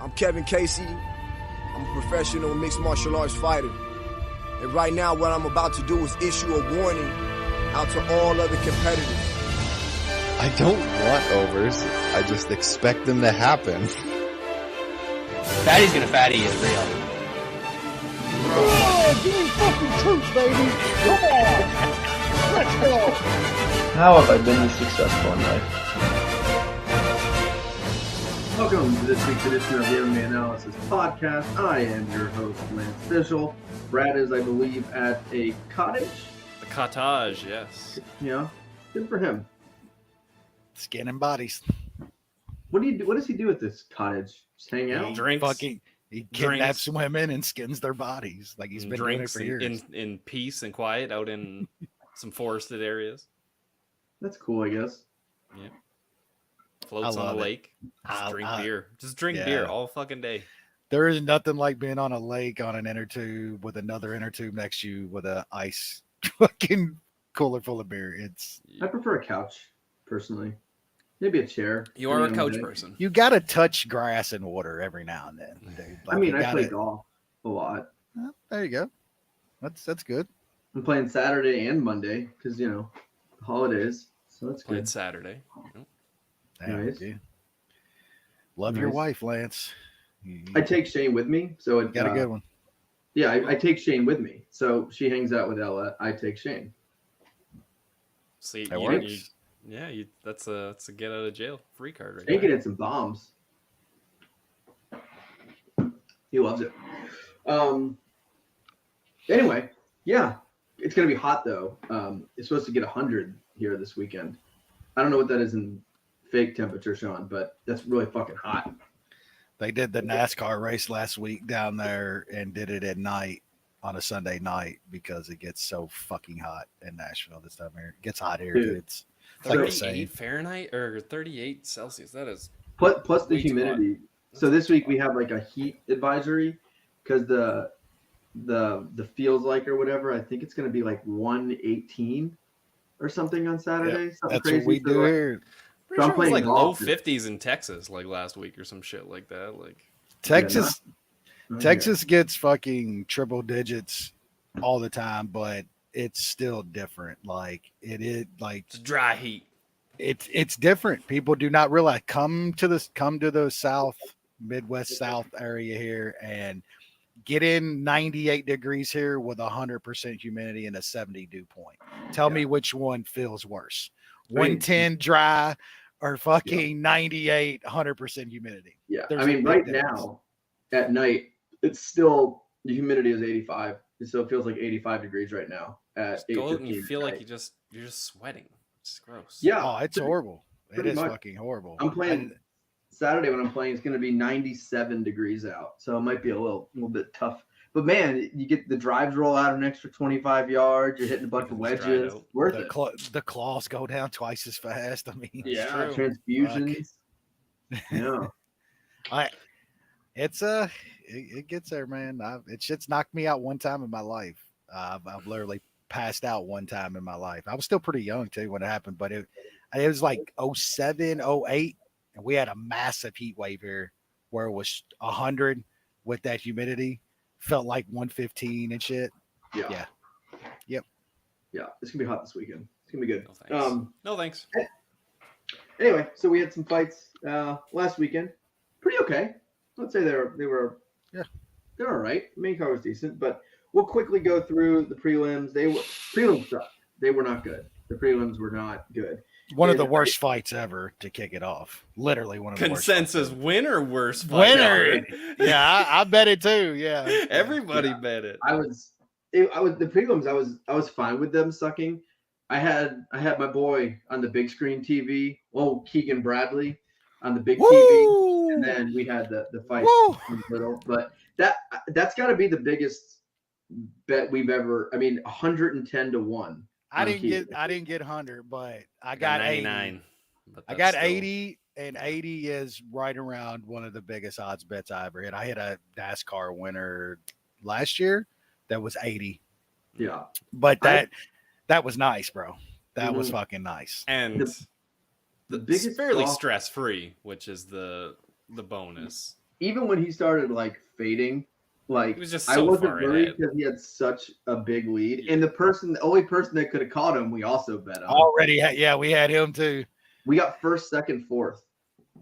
I'm Kevin Casey. I'm a professional mixed martial arts fighter. And right now, what I'm about to do is issue a warning out to all other competitors. I don't want overs. I just expect them to happen. Fatty's gonna fatty is real. Oh, give me fucking truth, baby! Come on! Let's go! How have I been this successful in life? Welcome to this week's edition of the MMA Analysis Podcast. I am your host, Lance Fishel. Brad is, I believe, at a cottage. The cottage, yes. Yeah, good for him. Skin and bodies. What do you do? What does he do at this cottage? Just hang out? Drinks. He kidnaps women and skins their bodies. Like he's been doing it for years. In peace and quiet out in some forested areas. That's cool, I guess. Yeah. Floats on the lake. Just drink beer. Just drink beer all fucking day. There is nothing like being on a lake on an inner tube with another inner tube next to you with a ice fucking cooler full of beer. I prefer a couch, personally. Maybe a chair. You are a couch person. You got to touch grass and water every now and then, dude. Like, I play golf a lot. Well, there you go. That's good. I'm playing Saturday and Monday because, holidays. So that's Played good. Saturday. Nice. Love your wife, Lance. I take Shane with me. So it got a good one. Yeah, I take Shane with me. So she hangs out with Ella. I take Shane. See, that works. That's a get out of jail free card right Shane there. can hit some bombs. He loves it. Anyway, yeah, it's gonna be hot though. It's supposed to get 100 here this weekend. I don't know what that is in fake temperature, Shaun, but that's really fucking hot. They did the NASCAR race last week down there and did it at night on a Sunday night because it gets so fucking hot in Nashville this time of year. It gets hot here. Dude. It's like the 38 same. Fahrenheit or 38 Celsius. That is Plus the way too humidity. So this week we have like a heat advisory because the feels like or whatever. I think it's going to be like 118 or something on Saturday. Something That's crazy. what we do here. pretty I'm sure it was playing like low golf. 50s in Texas like last week or some shit like that. Like Texas Okay. Texas gets fucking triple digits all the time, but it's still different. Like it is like it's dry heat. it's different. People do not realize come to the South, Midwest South area here and get in 98 degrees here with 100% humidity and a 70 dew point. Tell me which one feels worse. 110 dry or fucking 98, 100% humidity. Yeah. There's I mean, a big right difference. now at night, it's still the humidity is 85. So it feels like 85 degrees right now at Just go out and 8:15 you feel at like night. you're just sweating. It's gross. Yeah. Oh, it's horrible. It pretty is much. fucking horrible. I'm playing Saturday when I'm playing. It's going to be 97 degrees out, so it might be a little bit tough. But man, you get the drives roll out an extra 25 yards. You're hitting a bunch of It's dried wedges. out. Worth the, it. the claws go down twice as fast. I mean, Yeah, true. transfusions. Yeah, it gets there, man. It shit's knocked me out one time in my life. I've literally passed out one time in my life. I was still pretty young too when it happened, but it was like 07, 08, and we had a massive heat wave here where it was 100 with that humidity. Felt like 115 and shit. yeah. Yep. Yeah, it's gonna be hot this weekend. It's gonna be good. No thanks. No thanks. Anyway, so we had some fights last weekend. Pretty okay. Let's say they were they're all right. Main card was decent, but we'll quickly go through the prelims. Prelims sucked. They were not good. The prelims were not good. One of the worst fights ever to kick it off. Literally one of the worst. Consensus winner worst fight Winner. ever. Yeah, I bet it too. Yeah. Everybody bet it. I was the prelims. I was fine with them sucking. I had my boy on the big screen TV. Well, Keegan Bradley on the big TV, and then we had the fight in the middle. But that's got to be the biggest bet we've ever. I mean, 110 to 1. I didn't get 100, but I got 99. 80. I got 80, and 80 is right around one of the biggest odds bets I ever hit. I hit a NASCAR winner last year that was 80. Yeah, but that was nice, bro. That was fucking nice. And the biggest fairly draw- stress free, which is the bonus. even when he started like fading, like He was just I so wasn't far worried ahead. because he had such a big lead. And the only person that could have caught him, we also bet on. Already, we had him too. We got first, second, fourth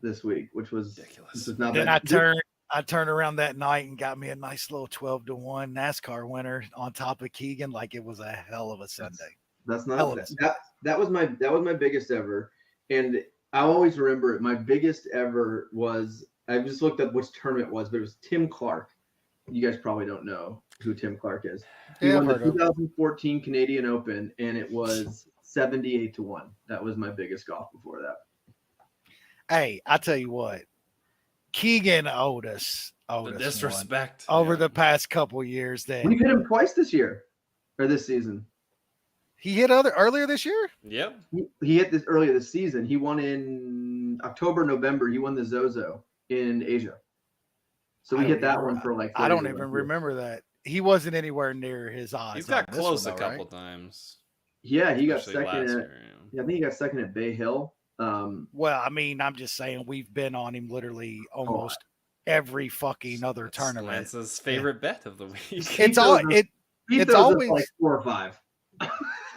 this week, which was Ridiculous. not Then bad. I turned around that night and got me a nice little 12-1 NASCAR winner on top of Keegan, like it was a hell of a Sunday. That's not that was my biggest ever, and I always remember it. My biggest ever was, I just looked up which tournament it was, but it was Tim Clark. You guys probably don't know who Tim Clark is. He won the 2014 Canadian Open, and it was 78-1. That was my biggest golf before that. Hey, I tell you what, Keegan owed us The disrespect over the past couple of years. That we hit him twice this season. He hit earlier this year. Yep. He hit this earlier this season. He won in October, November. He won the Zozo in Asia. So we hit that one for like. I don't even remember that. He wasn't anywhere near his odds. He's got close a couple times. Yeah, he got second. Year, I think he got second at Bay Hill. Well, I mean, I'm just saying we've been on him literally almost every fucking other tournament. Lance's favorite bet of the week. It's always like 4 or 5.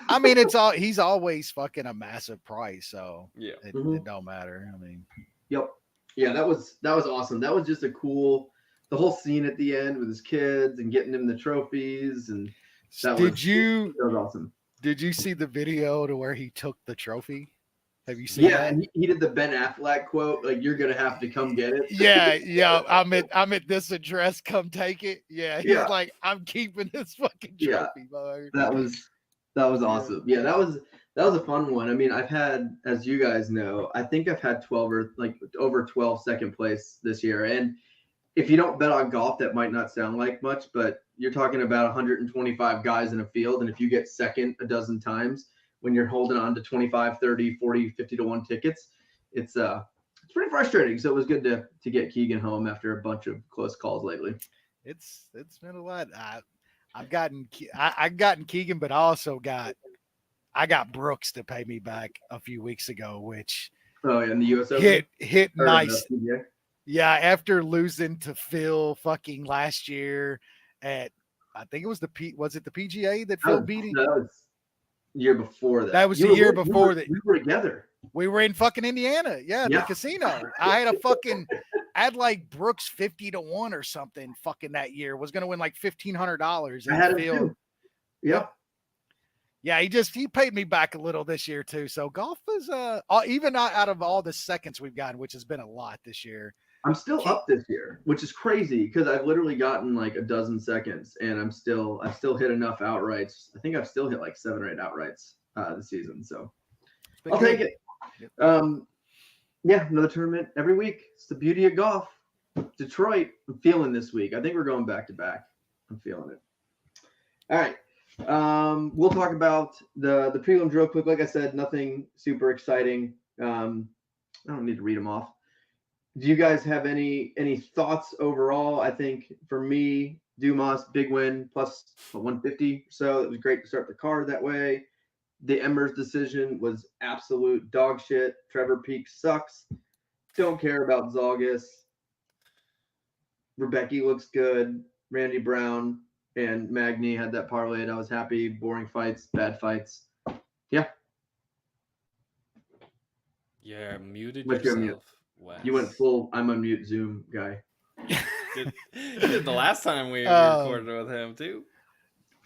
I mean, he's always fucking a massive price, so yeah, it don't matter. I mean, yep, yeah, that was awesome. That was just the whole scene at the end with his kids and getting him the trophies, and that was awesome. Did you see the video to where he took the trophy? Have you seen that? Yeah, and he did the Ben Affleck quote, like, "You're gonna have to come get it." Yeah. I'm at this address. Come take it. Yeah, he's like, I'm keeping this fucking trophy. Yeah. That was awesome. Yeah, that was a fun one. I mean, I've had, as you guys know, I think I've had 12 or like over 12 second place this year. And if you don't bet on golf, that might not sound like much, but you're talking about 125 guys in a field, and if you get second a dozen times when you're holding on to 25, 30, 40, 50-1 tickets, it's pretty frustrating. So it was good to get Keegan home after a bunch of close calls lately. It's been a lot. I've gotten Keegan, but I got Brooks to pay me back a few weeks ago, which in the US Open? hit nice. Yeah, after losing to Phil fucking last year at, I think it was the PGA that Phil beat him? That was year before that. That was the year before that. We were together. We were in fucking Indiana. Yeah, the casino. I had like Brooks 50-1 or something fucking that year. Was going to win like $1,500. I had him too. Yep. Yeah, he paid me back a little this year too. So golf is even out of all the seconds we've gotten, which has been a lot this year. I'm still up this year, which is crazy because I've literally gotten like a dozen seconds, and I've still hit enough outrights. I think I've still hit like 7 or 8 outrights this season. So I'll take it. Yeah, another tournament every week. It's the beauty of golf. Detroit, I'm feeling this week. I think we're going back to back. I'm feeling it. All right. We'll talk about the prelim drill quick. Like I said, nothing super exciting. I don't need to read them off. Do you guys have any thoughts overall? I think for me, Dumas, big win, plus 150. So it was great to start the card that way. The Embers decision was absolute dog shit. Trevor Peak sucks. Don't care about Zalgis. Rebecca looks good. Randy Brown and Magny had that parlay. I was happy. Boring fights, bad fights. Yeah. Yeah, muted What's yourself. Wes. You went full I'm on mute Zoom guy. Did the last time we recorded with him too.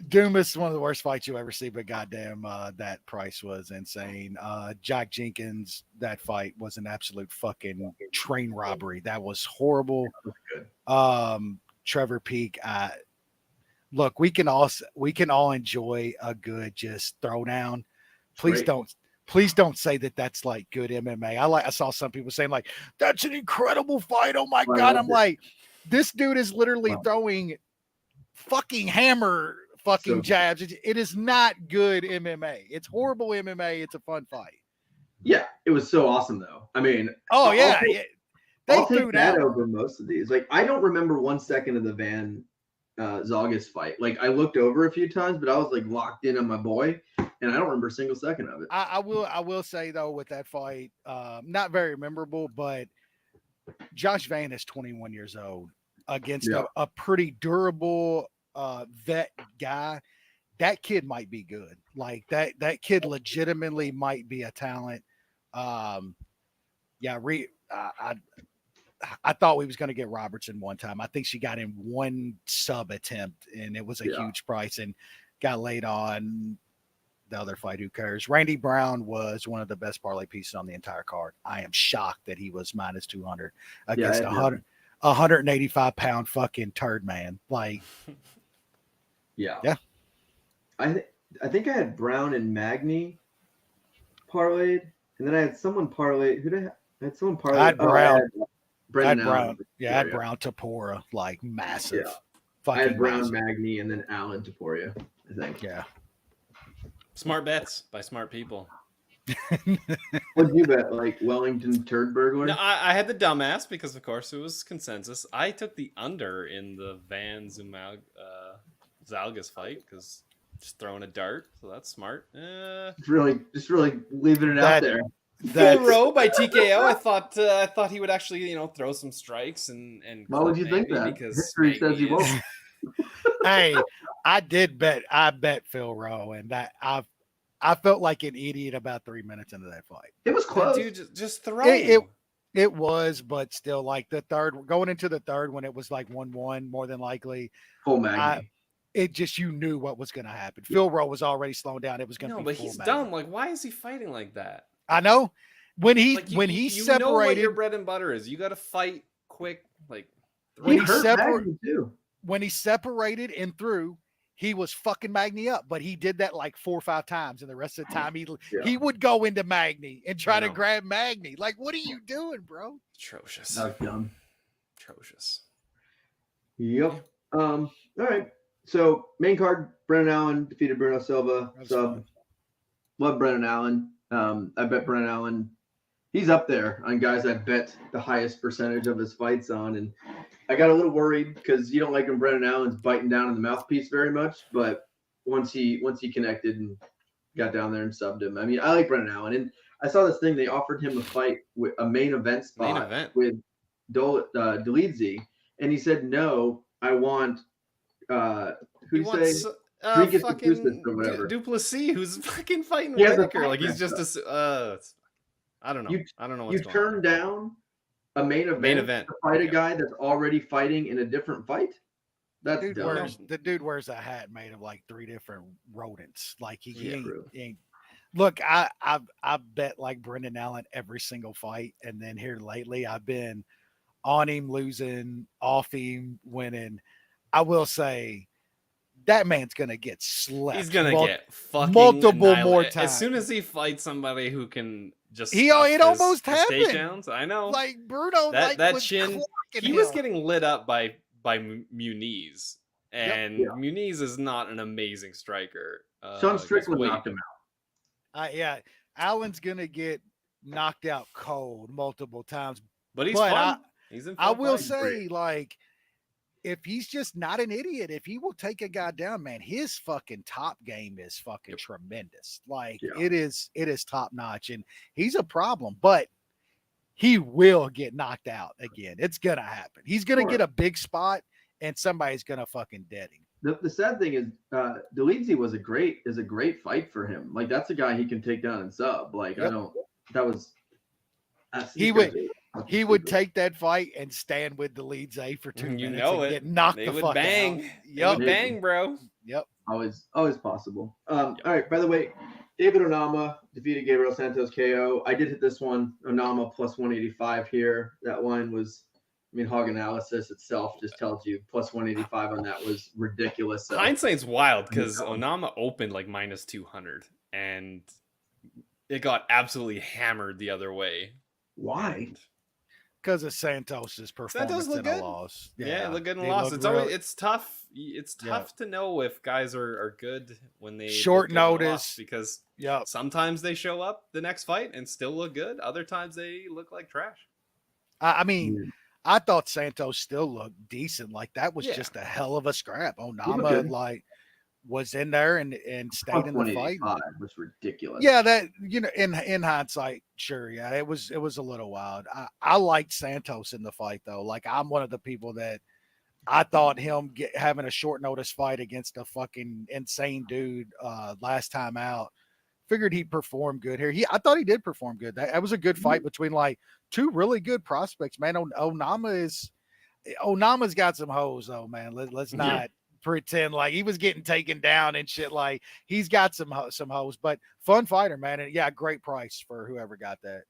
Dumas is one of the worst fights you ever see, but goddamn, that price was insane. Jack Jenkins, that fight was an absolute fucking train robbery. That was horrible. That was good. Trevor Peak. Look, we can all enjoy a good just throwdown. Please don't say that that's like good MMA. I saw some people saying like that's an incredible fight. Oh my God. I'm like, this dude is literally throwing fucking hammer fucking jabs. It is not good MMA. It's horrible MMA. It's a fun fight. Yeah, it was so awesome though. I mean, I'll take that over most of these. Like, I don't remember 1 second of the Van Zalgis fight. Like, I looked over a few times, but I was like locked in on my boy, and I don't remember a single second of it. I will say though, with that fight, not very memorable, but Josh Van is 21 years old against Yeah. a pretty durable vet guy. That kid might be good. Like that kid legitimately might be a talent. I thought we was going to get Robertson one time. I think she got him one sub attempt, and it was a huge price and got laid on the other fight. Who cares? Randy Brown was one of the best parlay pieces on the entire card. I am shocked that he was minus 200 against 185-pound fucking turd man. Like, yeah. I think I had Brown and Magny parlayed, and then I had someone parlay. Who did I had someone parlayed? I had Brown. I had Brown. Yeah, I had Brown Topuria, like massive. Yeah. Fucking I had Brown, massive. Magny, and then Allen Topuria, I think. Yeah. Smart bets by smart people. What did you bet? Like Wellington turd burglar? No, I had the dumbass because, of course, it was consensus. I took the under in the Van Zalgas fight because just throwing a dart, so that's smart. Just really leaving it out there. Full row by TKO. I thought he would actually, throw some strikes and. Why would you think that? Because history says he won't. Hey, I bet Phil Rowe, and that I felt like an idiot about 3 minutes into that fight. It was close. Dude, just throw. It was, but still, like going into the third when it was like 1-1, more than likely. Full Magny. It just, you knew what was going to happen. Phil Rowe was already slowing down. It was going to be but full he's Magny. dumb. Like, why is he fighting like that? I know when he you separated. know what your bread and butter is. You got to fight quick. Like He hurt Magny too. When he separated and threw, he was fucking Magny up. But he did that like 4 or 5 times, and the rest of the time he would go into Magny and try to grab Magny. Like, what are you doing, bro? Atrocious. That was dumb. Atrocious. Yep. All right. So main card, Brennan Allen defeated Bruno Silva. Sub. Love Brennan Allen. I bet Brennan Allen, he's up there on guys I bet the highest percentage of his fights on. And I got a little worried because you don't like when Brennan Allen's biting down on the mouthpiece very much. But once he connected and got down there and subbed him, I mean, I like Brennan Allen. And I saw this thing, they offered him a fight with a main event spot with Dolidze. And he said, no, I want who do you say? Fucking Duplessis, who's fucking fighting Whitaker. Like he's just I don't know. I don't know what's going on. You turned down a main event to fight a guy that's already fighting in a different fight? That's dumb. The dude wears a hat made of like 3 different rodents. Like he ain't. Look, I've bet like Brendan Allen every single fight, and then here lately I've been on him losing, off him winning. I will say that man's gonna get slept. He's gonna get fucking multiple more times as soon as he fights somebody who can just. It almost happened. Takedowns. I know. Like Bruno, that chin. He was getting lit up by Muniz, and Muniz is not an amazing striker. Shaun Strickland knocked him out. Allen's gonna get knocked out cold multiple times, but he's fun. He's in fun. I will say, like, if he's just not an idiot, if he will take a guy down, man, his fucking top game is fucking tremendous. Like it is top notch, and he's a problem, but he will get knocked out again. It's gonna happen. He's gonna get a big spot, and somebody's gonna fucking dead him. The sad thing is, Dolidze is a great fight for him. Like that's a guy he can take down and sub. Like he would take that fight and stand with Dolidze for 2 minutes. Get knocked the fuck bang. out. Yep, bang, bro. Yep, always possible. All right. By the way, David Onama defeated Gabriel Santos KO. I did hit this one. Onama plus 185 here. That line was, Hog Analysis itself just tells you plus 185 on that was ridiculous. So. Hindsight's wild because Onama opened like minus 200 and it got absolutely hammered the other way. Why? Because of Santos's performance in a loss. Yeah, look good in a loss. It's tough. It's tough to know if guys are good when they short notice because sometimes they show up the next fight and still look good. Other times they look like trash. I thought Santos still looked decent. Like that was just a hell of a scrap. Onama, like was in there and stayed in the fight. 185 was ridiculous. Yeah, that in hindsight, sure, yeah, it was a little wild. I liked Santos in the fight though. Like I'm one of the people that I thought him having a short notice fight against a fucking insane dude last time out. Figured he'd perform good here. I thought he did perform good. That was a good fight between like two really good prospects, man. Onama's got some hoes though, man. Let's not pretend like he was getting taken down and shit. Like he's got some hoes, but fun fighter, man. And yeah, great price for whoever got that.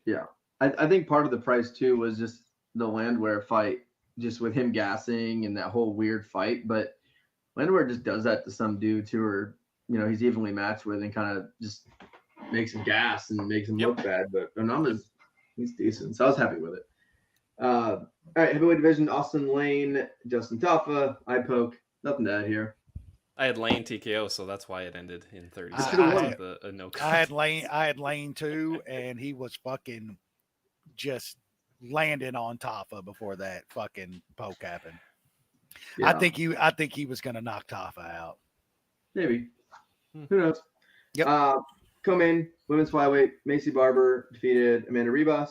Yeah. I think part of the price too was just the Landwehr fight, just with him gassing and that whole weird fight. But Landwehr just does that to some dudes who are, he's evenly matched with and kind of just makes him gas and makes him look bad. But Onama's, he's decent. So I was happy with it. All right, heavyweight division, Austin Lane, Justin Tafa, eye poke, nothing to add here. I had Lane TKO, so that's why it ended in 30 I had Lane too, and he was fucking just landing on Tafa before that fucking poke happened. Yeah. I think he was gonna knock Tafa out. Maybe. Who knows? Yep. Co-main, women's flyweight, Macy Barber defeated Amanda Ribas.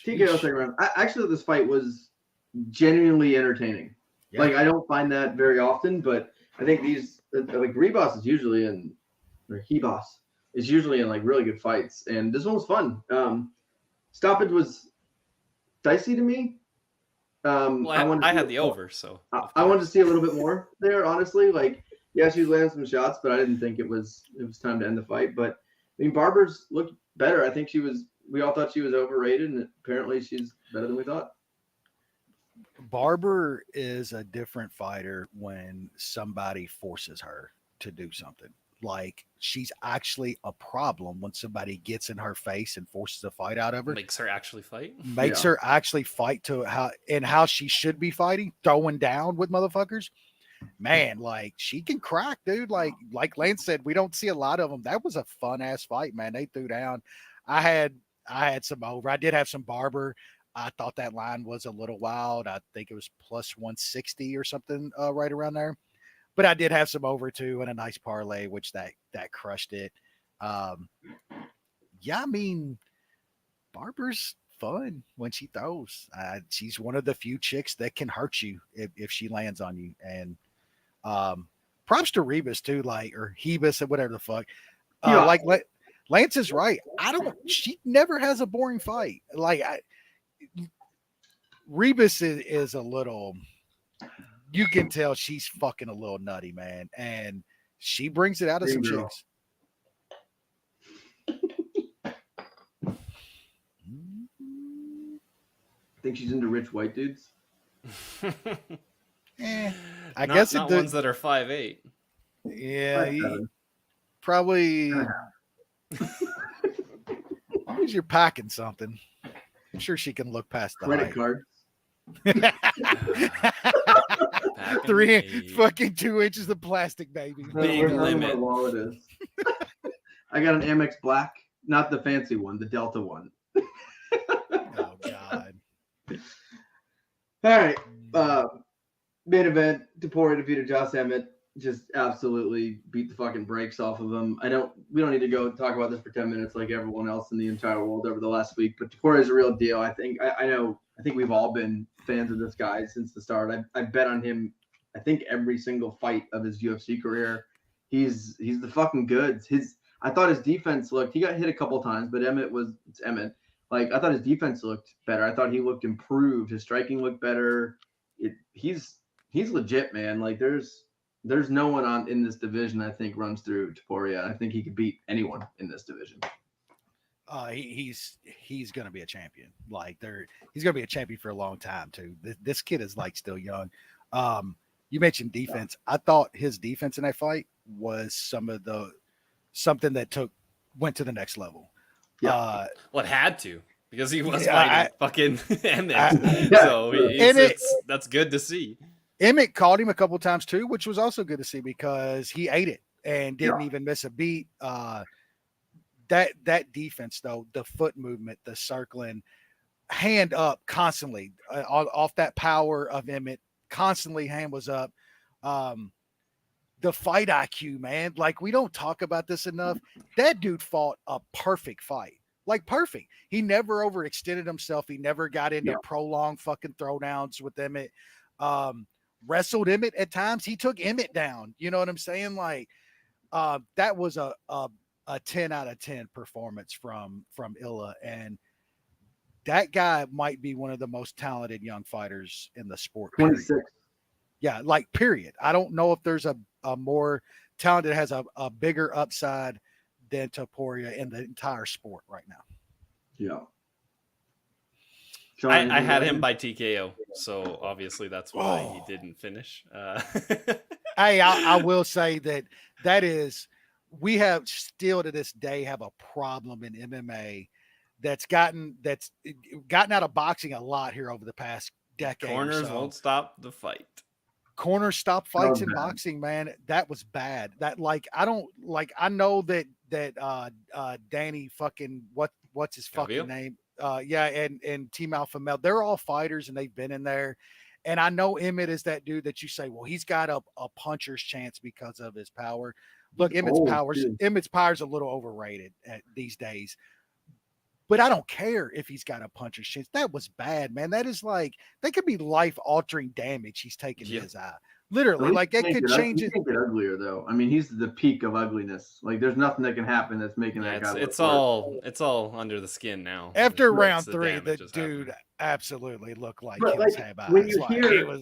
TKO second round. Actually, this fight was genuinely entertaining. Yeah. Like, I don't find that very often, but I think these, like, Ribas is usually Ribas is usually in, like, really good fights. And this one was fun. Stoppage was dicey to me. I had the over, so. I wanted to see a little bit more there, honestly. Like, yeah, she was landing some shots, but I didn't think it was time to end the fight. But, I mean, Barber's looked better. I think we all thought she was overrated, and apparently she's better than we thought. Barber is a different fighter when somebody forces her to do something. Like, she's actually a problem when somebody gets in her face and forces a fight out of her. Makes her actually fight. Her actually fight to how she should be fighting, throwing down with motherfuckers. Man, like, she can crack, dude. Like Lance said, we don't see a lot of them. That was a fun ass fight, man. They threw down. I had some over. I did have some Barber. I thought that line was a little wild. I think it was plus 160 or something right around there. But I did have some over too and a nice parlay, which that crushed it. Yeah, I mean, Barber's fun when she throws. She's one of the few chicks that can hurt you if she lands on you. And props to Rebus too, like, or Hebus or whatever the fuck. Like Lance is right. She never has a boring fight. Like, Rebus is a little, you can tell she's fucking a little nutty, man. And she brings it out of some chicks. Think she's into rich white dudes? I guess not ones that are 5'8". Yeah, probably. As long as you're packing something, I'm sure she can look past the credit card. 2 inches of plastic, baby. Big limit. My wallet is. I got an Amex Black, not the fancy one, the Delta one. Oh God. All right. Main event, Topuria defeated Josh Emmett. Just absolutely beat the fucking brakes off of him. We don't need to go talk about this for 10 minutes like everyone else in the entire world over the last week, but Topuria is a real deal. I think we've all been fans of this guy since the start. I bet on him, I think, every single fight of his UFC career. He's the fucking goods. I thought his defense he got hit a couple times, but it's Emmett. Like, I thought his defense looked better. I thought he looked improved. His striking looked better. He's legit, man. Like, there's no one in this division I think runs through Topuria. I think he could beat anyone in this division. He's going to be a champion. Like, he's going to be a champion for a long time too. This kid is like still young. You mentioned defense. I thought his defense in that fight was something that went to the next level. Yeah. Well, it had to, because he was fighting fucking Emmett. That's good to see. Emmett caught him a couple times too, which was also good to see because he ate it and didn't even miss a beat. That defense though, the foot movement, the circling, hand up constantly off that power of Emmett, constantly hand was up. the fight IQ, man. Like, we don't talk about this enough. That dude fought a perfect fight. Like, perfect. He never overextended himself. He never got into prolonged fucking throwdowns with Emmett. Wrestled Emmett at times. He took Emmett down. You know what I'm saying? Like, that was a 10 out of 10 performance from Illa. And that guy might be one of the most talented young fighters in the sport. 26. Yeah, like, period. I don't know if there's a more talented, has a bigger upside than Topuria in the entire sport right now. Yeah. Shaun, I had him by TKO, so obviously that's why he didn't finish. Hey, I will say that is, we have still to this day have a problem in MMA that's gotten out of boxing a lot here over the past decade. Corners won't stop the fight. Corners stop fights in boxing, man. That was bad. That, like, I know that Danny fucking what's his fucking name? And Team Alpha Male, they're all fighters and they've been in there. And I know Emmett is that dude that you say, well, he's got a puncher's chance because of his power. Look, Emmett's power's a little overrated these days. But I don't care if he's got a puncher's chance. That was bad, man. That is like, that could be life-altering damage he's taking to his eye. Literally, like, that could change it. He can't get uglier, though. I mean, he's the peak of ugliness. Like, there's nothing that can happen that's making that guy. It's all under the skin now. After round 3, the dude absolutely looked like he was when you hear,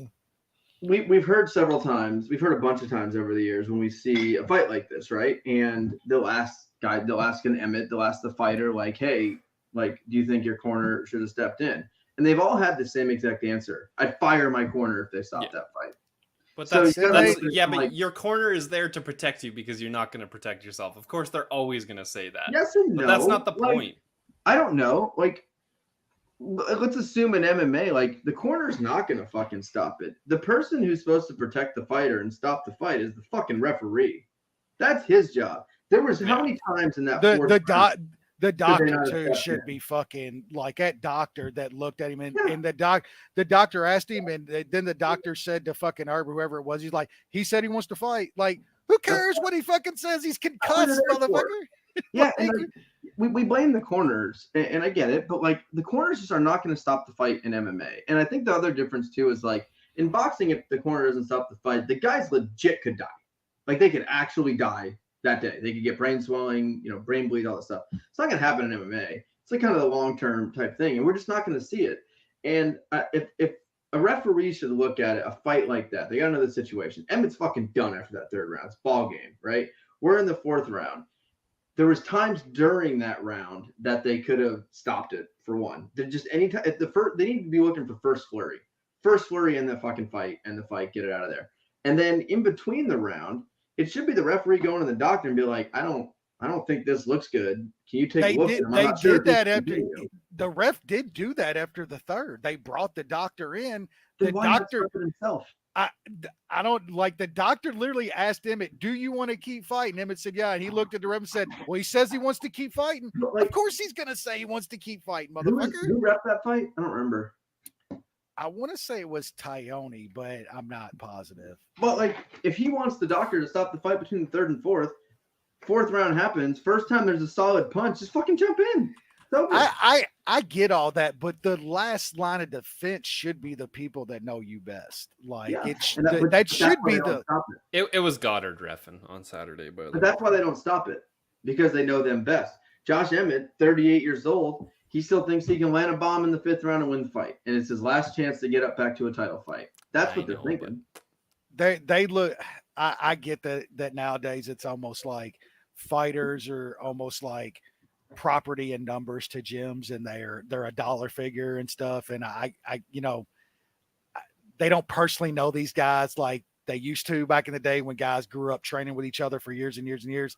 we've heard several times, we've heard a bunch of times over the years when we see a fight like this, right? And they'll ask an Emmett, they'll ask the fighter, like, hey, like, do you think your corner should have stepped in? And they've all had the same exact answer. I'd fire my corner if they stopped that fight. But but your corner is there to protect you because you're not going to protect yourself. Of course, they're always going to say that. Yes and no. But that's not the point. I don't know. Like, let's assume in MMA, like, the corner's not going to fucking stop it. The person who's supposed to protect the fighter and stop the fight is the fucking referee. That's his job. There was how many times in that the doctor too should be fucking, like, that doctor that looked at him and the doctor asked him, and then the doctor said to fucking Arbor, whoever it was, he's like, he said he wants to fight. Like, who cares what he fucking says? He's concussed, motherfucker. Yeah, and like, we blame the corners, and I get it, but, like, the corners just are not going to stop the fight in MMA. And I think the other difference too is, like, in boxing, if the corner doesn't stop the fight, the guys legit could die. Like, they could actually die that day. They could get brain swelling, brain bleed, all that stuff. It's not going to happen in MMA. It's like kind of the long-term type thing, and we're just not going to see it. And if a referee should look at it, a fight like that, they got another situation. Emmett's fucking done after that third round. It's ball game, right? We're in the fourth round. There was times during that round that they could have stopped it, for one. They're just anytime at the first, they need to be looking for first flurry in the fucking fight, get it out of there. And then in between the round, it should be the referee going to the doctor and be like, I don't think this looks good. Can you take a look? They did that after the ref did do that after the third. They brought the doctor in. The doctor himself. I don't, like, the doctor literally asked Emmett, do you want to keep fighting? Emmett said, yeah. And he looked at the ref and said, well, he says he wants to keep fighting. Like, of course he's gonna say he wants to keep fighting, motherfucker. Who ref that fight? I don't remember. I want to say it was Tyone, but I'm not positive. But, like, if he wants the doctor to stop the fight between the third and fourth round happens, first time there's a solid punch, just fucking jump in. I get all that, but the last line of defense should be the people that know you best. Like, that should be the. It was Goddard reffing on Saturday, but that's why they don't stop it, because they know them best. Josh Emmett, 38 years old. He still thinks he can land a bomb in the fifth round and win the fight. And it's his last chance to get up back to a title fight. That's what they're thinking. They look, I get that nowadays it's almost like fighters are almost like property and numbers to gyms, and they're a dollar figure and stuff. And I they don't personally know these guys like they used to back in the day when guys grew up training with each other for years and years and years.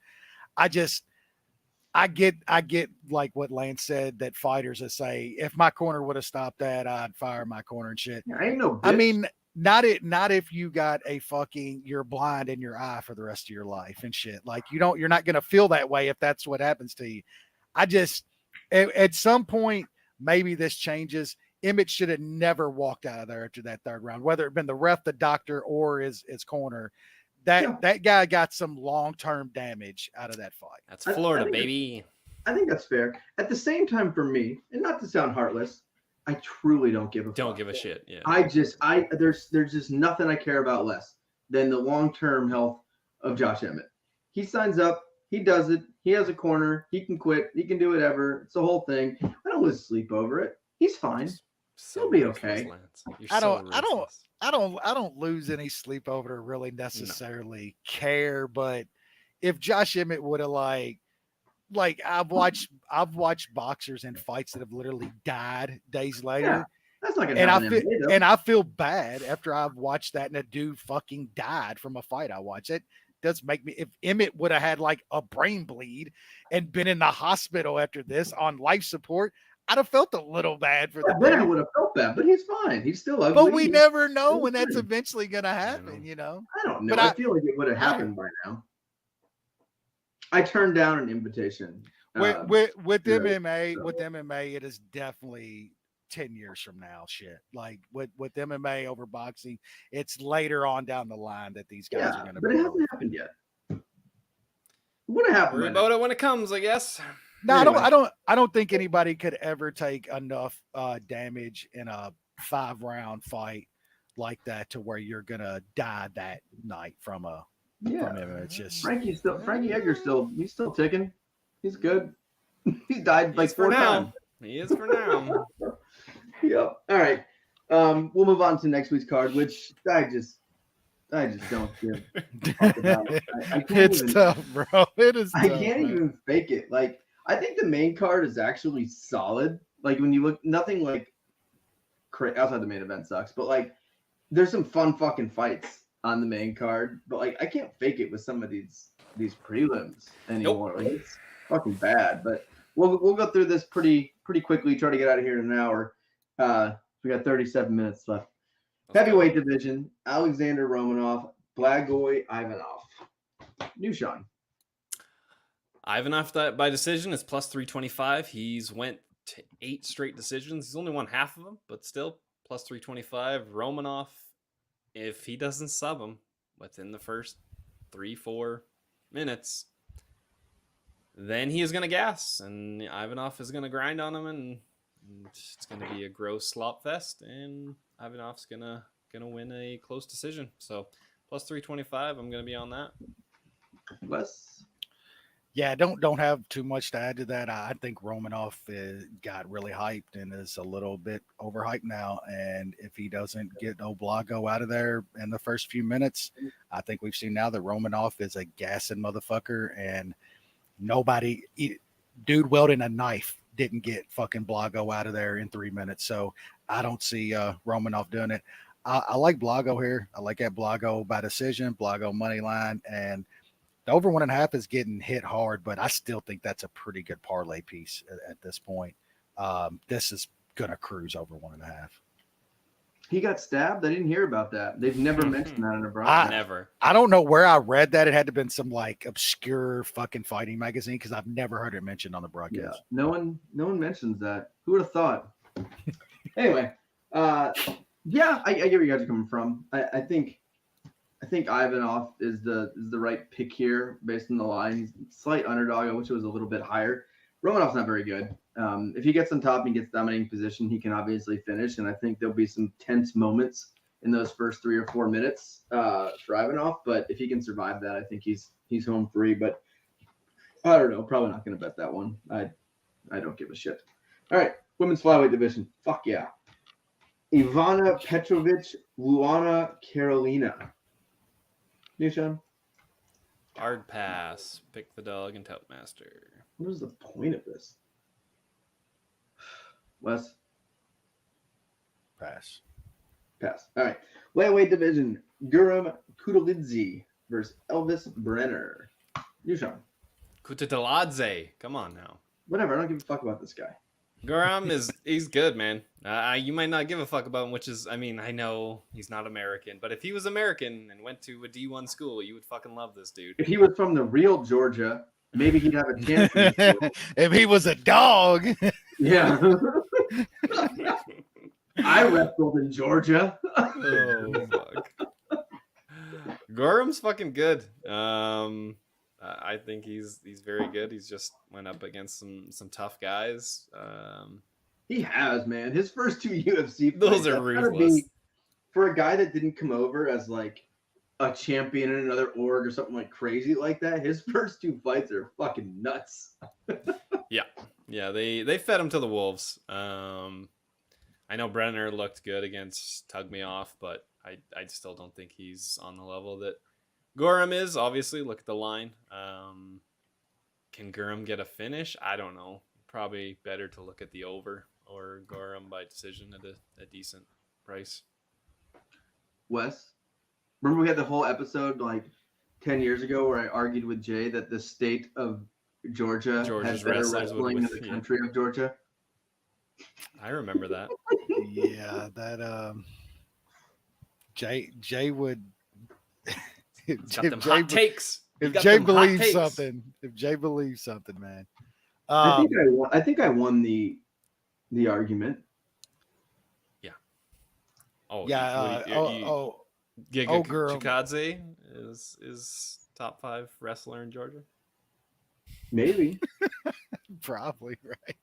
I get like what Lance said, that fighters that say, if my corner would have stopped that, I'd fire my corner and shit. I ain't no bitch. I mean, not if you got you're blind in your eye for the rest of your life and shit. Like, you're not going to feel that way if that's what happens to you. At some point, maybe this changes. Emmett should have never walked out of there after that third round, whether it had been the ref, the doctor, or his corner. that guy got some long-term damage out of that fight. That's Florida, baby. I think that's fair. At the same time, for me, and not to sound heartless, I truly don't give a fuck. Don't give a shit. Yeah. There's just nothing I care about less than the long-term health of Josh Emmett. He signs up, he does it, he has a corner, he can quit, he can do whatever. It's the whole thing. I don't lose sleep over it. He's fine. He'll be okay. I don't lose any sleep over it or really necessarily care, but if Josh Emmett would have like I've watched boxers in fights that have literally died days later. Yeah, that's not gonna happen. And I feel bad after I've watched that and a dude fucking died from a fight I watched. It does make me, if Emmett would have had like a brain bleed and been in the hospital after this on life support, I'd have felt a little bad for the Then I would have felt bad, but he's fine. He's still ugly. But we never know when that's eventually gonna happen, you know. I don't know. But I feel like it would have happened by now. I turned down an invitation. With MMA, it is definitely 10 years from now. Shit, like with MMA over boxing, it's later on down the line that these guys are going to. But it hasn't happened yet. What happened? Worry about it when it comes, I guess. No, anyway. I don't think anybody could ever take enough damage in a 5-round fight like that to where you're gonna die that night from a. Yeah, it's just Frankie Edgar's he's still ticking. He's good. He's died like 4 times. He is for now. Yep. All right. We'll move on to next week's card, which I just don't give a fuck about. It's tough, bro. It is. I can't even fake it. Like, I think the main card is actually solid. Like, when you look, nothing like outside the main event sucks, but like, there's some fun fucking fights on the main card, but like I can't fake it with some of these prelims anymore. Like, it's fucking bad. But we'll go through this pretty quickly. Try to get out of here in an hour. We got 37 minutes left. Heavyweight division: Alexander Romanov, Blagoy Ivanov. New Shaun. Ivanov by decision is plus 325. He's went to 8 straight decisions. He's only won half of them, but still plus 325. Romanov, if he doesn't sub him within the first 3-4 minutes, then he is going to gas, and Ivanov is going to grind on him, and it's going to be a gross slop fest, and Ivanov's going to win a close decision. So plus 325, I'm going to be on that. Wes? Yeah, don't have too much to add to that. I think Romanov got really hyped and is a little bit overhyped now. And if he doesn't get Blago out of there in the first few minutes, I think we've seen now that Romanov is a gassing motherfucker, and dude wielding a knife didn't get fucking Blago out of there in 3 minutes. So I don't see Romanov doing it. I like Blago here. I like that Blago by decision, Blago money line, and the over 1.5 is getting hit hard, but I still think that's a pretty good parlay piece at this point. This is going to cruise over 1.5. He got stabbed? I didn't hear about that. They've never mentioned that in a broadcast. Never. I don't know where I read that. It had to have been some like obscure fucking fighting magazine because I've never heard it mentioned on the broadcast. Yeah, no one mentions that. Who would have thought? Anyway, I get where you guys are coming from. I think Ivanov is the right pick here based on the line. He's a slight underdog. I wish it was a little bit higher. Romanov's not very good. If he gets on top and gets dominating position, he can obviously finish. And I think there'll be some tense moments in those first 3 or 4 minutes for Ivanov. But if he can survive that, I think he's home free. But I don't know. Probably not going to bet that one. I don't give a shit. All right, women's flyweight division. Fuck yeah. Ivana Petrovic, Luana Carolina. New Shaun? Hard pass. Pick the dog and Tout Master. What is the point of this? Wes? Pass. All right. Lightweight division. Guram Kutateladze versus Elvis Brener. New Shaun? Kutateladze. Come on now. Whatever. I don't give a fuck about this guy. Guram he's good, man. You might not give a fuck about him, which is, I mean, I know he's not American, but if he was American and went to a D1 school, you would fucking love this dude. If he was from the real Georgia, maybe he'd have a chance. If he was a dog. Yeah. I wrestled in Georgia. Oh, fuck. Gorham's fucking good. I think he's very good. He's just went up against some tough guys. He has, man. His first 2 UFC fights, Those are that's gotta ruthless. be, for a guy that didn't come over as like a champion in another org or something like crazy like that. His first 2 fights are fucking nuts. Yeah, they fed him to the wolves. I know Brener looked good against Tug Me Off, but I still don't think he's on the level that Gorham is. Obviously, look at the line. Can Gorham get a finish? I don't know. Probably better to look at the over or Gorham by decision at a decent price. Wes, remember we had the whole episode like 10 years ago where I argued with Jay that the state of Georgia Georgia's had better wrestlers would wrestling than win, the yeah. country of Georgia. I remember that. Yeah, that Jay would. He's got them hot takes. If Jay believes something, man. I think I won the argument. Oh Yeah. Girl. Kutateladze is top 5 wrestler in Georgia. Maybe. Probably right.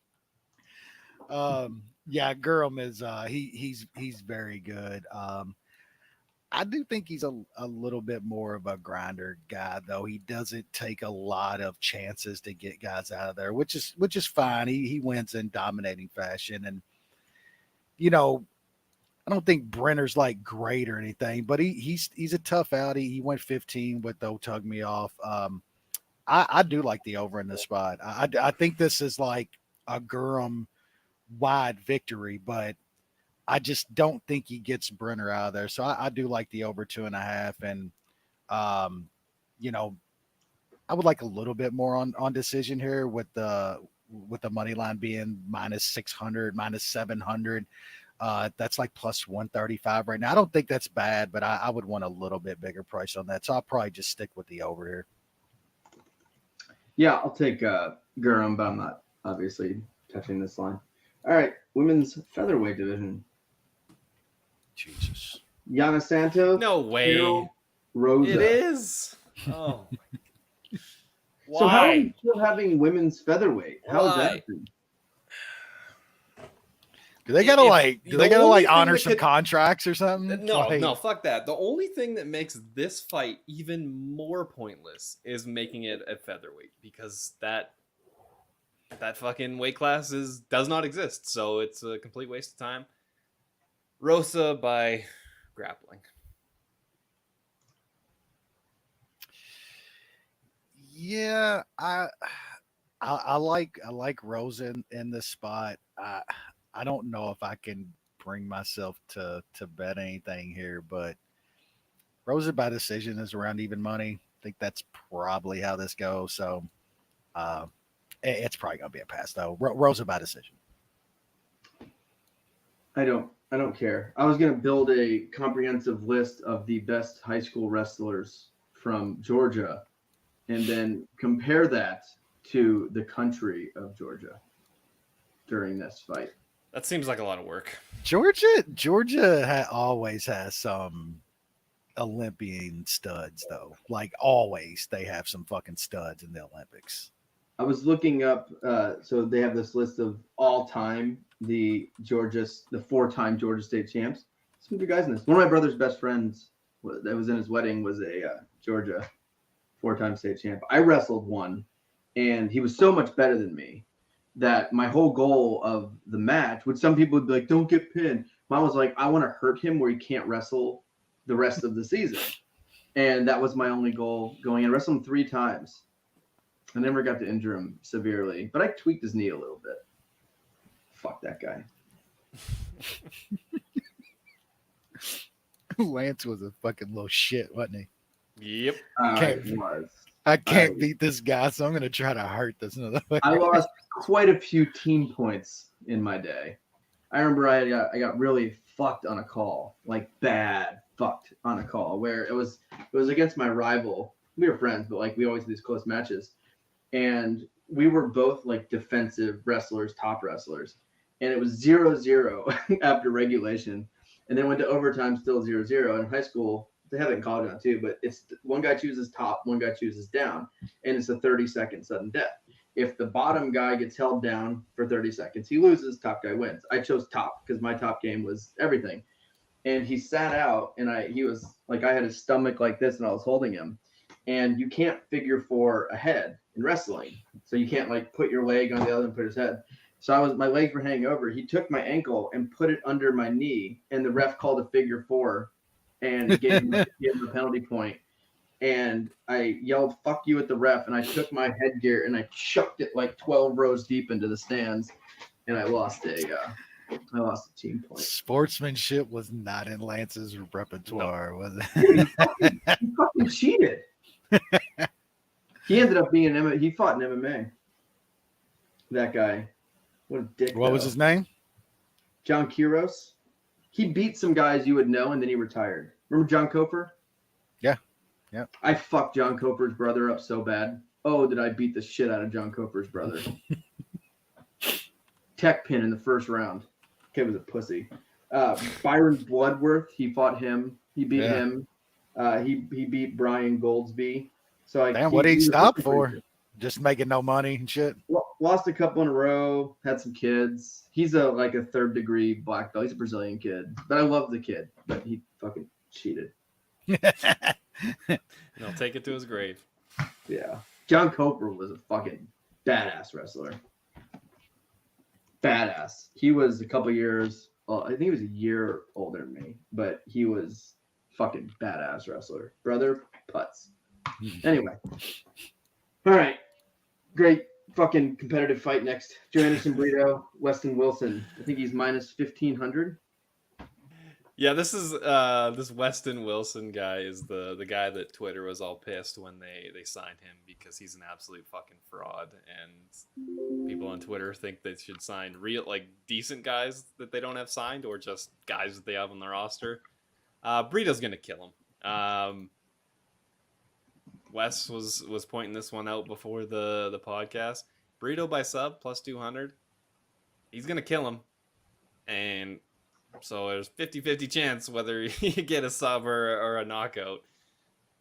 Yeah, Gurham is he's very good. I do think he's a little bit more of a grinder guy, though. He doesn't take a lot of chances to get guys out of there, which is fine. He wins in dominating fashion, and I don't think Brenner's like great or anything, but he's a tough out. He went 15 with Don't Tug Me Off. I do like the over in this spot. I think this is like a Gurham wide victory, but I just don't think he gets Brenner out of there. So I do like the over 2.5. And, I would like a little bit more on decision here with the money line being -600, -700. That's like +135 right now. I don't think that's bad, but I would want a little bit bigger price on that. So I'll probably just stick with the over here. Yeah, I'll take Gurham, but I'm not obviously touching this line. All right, women's featherweight division. Jesus. Yana Santos. No way. Rosa. It is. Oh. So how are Why? you still having women's featherweight? How is that? Do they gotta honor some could... contracts or something? No, fuck that. The only thing that makes this fight even more pointless is making it at featherweight, because that fucking weight class does not exist. So it's a complete waste of time. Rosa by grappling. Yeah, I like Rosa in this spot. I don't know if I can bring myself to bet anything here, but Rosa by decision is around even money. I think that's probably how this goes. So it's probably gonna be a pass though. Rosa by decision. I don't care. I was going to build a comprehensive list of the best high school wrestlers from Georgia and then compare that to the country of Georgia during this fight. That seems like a lot of work. Georgia always has some Olympian studs, though. Like always, they have some fucking studs in the Olympics. I was looking up, so they have this list of all time the 4-time Georgia State champs. Some good guys in this. One of my brother's best friends that was in his wedding was a Georgia 4-time state champ. I wrestled one, and he was so much better than me that my whole goal of the match, which some people would be like, don't get pinned. Mine was like, I want to hurt him where he can't wrestle the rest of the season. And that was my only goal going in. I wrestled him 3 times. I never got to injure him severely, but I tweaked his knee a little bit. Fuck that guy. Lance was a fucking little shit, wasn't he? Yep. I can't beat this guy, so I'm going to try to hurt this another way. I lost quite a few team points in my day. I remember I got really fucked on a call, like bad fucked on a call, where it was against my rival. We were friends, but like we always had these close matches. And we were both like defensive wrestlers, top wrestlers. And it was 0-0 after regulation. And then went to overtime, still 0-0. In high school, they have it in college now too, but it's one guy chooses top, one guy chooses down, and it's a 30-second sudden death. If the bottom guy gets held down for 30 seconds, he loses, top guy wins. I chose top because my top game was everything. And he sat out, and he was like, I had his stomach like this, and I was holding him. And you can't figure 4 ahead in wrestling. So you can't like put your leg on the other and put his head. So my legs were hanging over. He took my ankle and put it under my knee, and the ref called a figure 4 and gave him a penalty point. And I yelled, "Fuck you" at the ref, and I took my headgear and I chucked it like 12 rows deep into the stands, and I lost a team point. Sportsmanship was not in Lance's repertoire, was it? He fucking cheated. He ended up being he fought in MMA. That guy. What a dick. What was his name? John Quiros. He beat some guys you would know, and then he retired. Remember John Cofer? Yeah. Yeah. I fucked John Cofer's brother up so bad. Oh, did I beat the shit out of John Cofer's brother. Tech pin in the first round. Kid was a pussy. Byron Bloodworth, he fought him. He beat him. He beat Brian Goldsby. So damn, what did he stop for? Just making no money and shit. Lost a couple in a row. Had some kids. He's a 3rd degree black belt. He's a Brazilian kid, but I love the kid. But he fucking cheated. And I'll take it to his grave. Yeah, John Cofer was a fucking badass wrestler. Badass. He was a couple years. Well, I think he was a year older than me, but he was fucking badass wrestler. Brother Putz. Anyway. All right. Great fucking competitive fight next. Joe Anderson, Brito, Weston Wilson. I think he's minus 1,500. Yeah, this is this Weston Wilson guy is the guy that Twitter was all pissed when they signed him because he's an absolute fucking fraud, and people on Twitter think they should sign real decent guys that they don't have signed or just guys that they have on their roster. Brito's gonna kill him. Wes was pointing this one out before the podcast. Brito by sub plus 200. He's gonna kill him, and so there's 50-50 chance whether you get a sub or a knockout.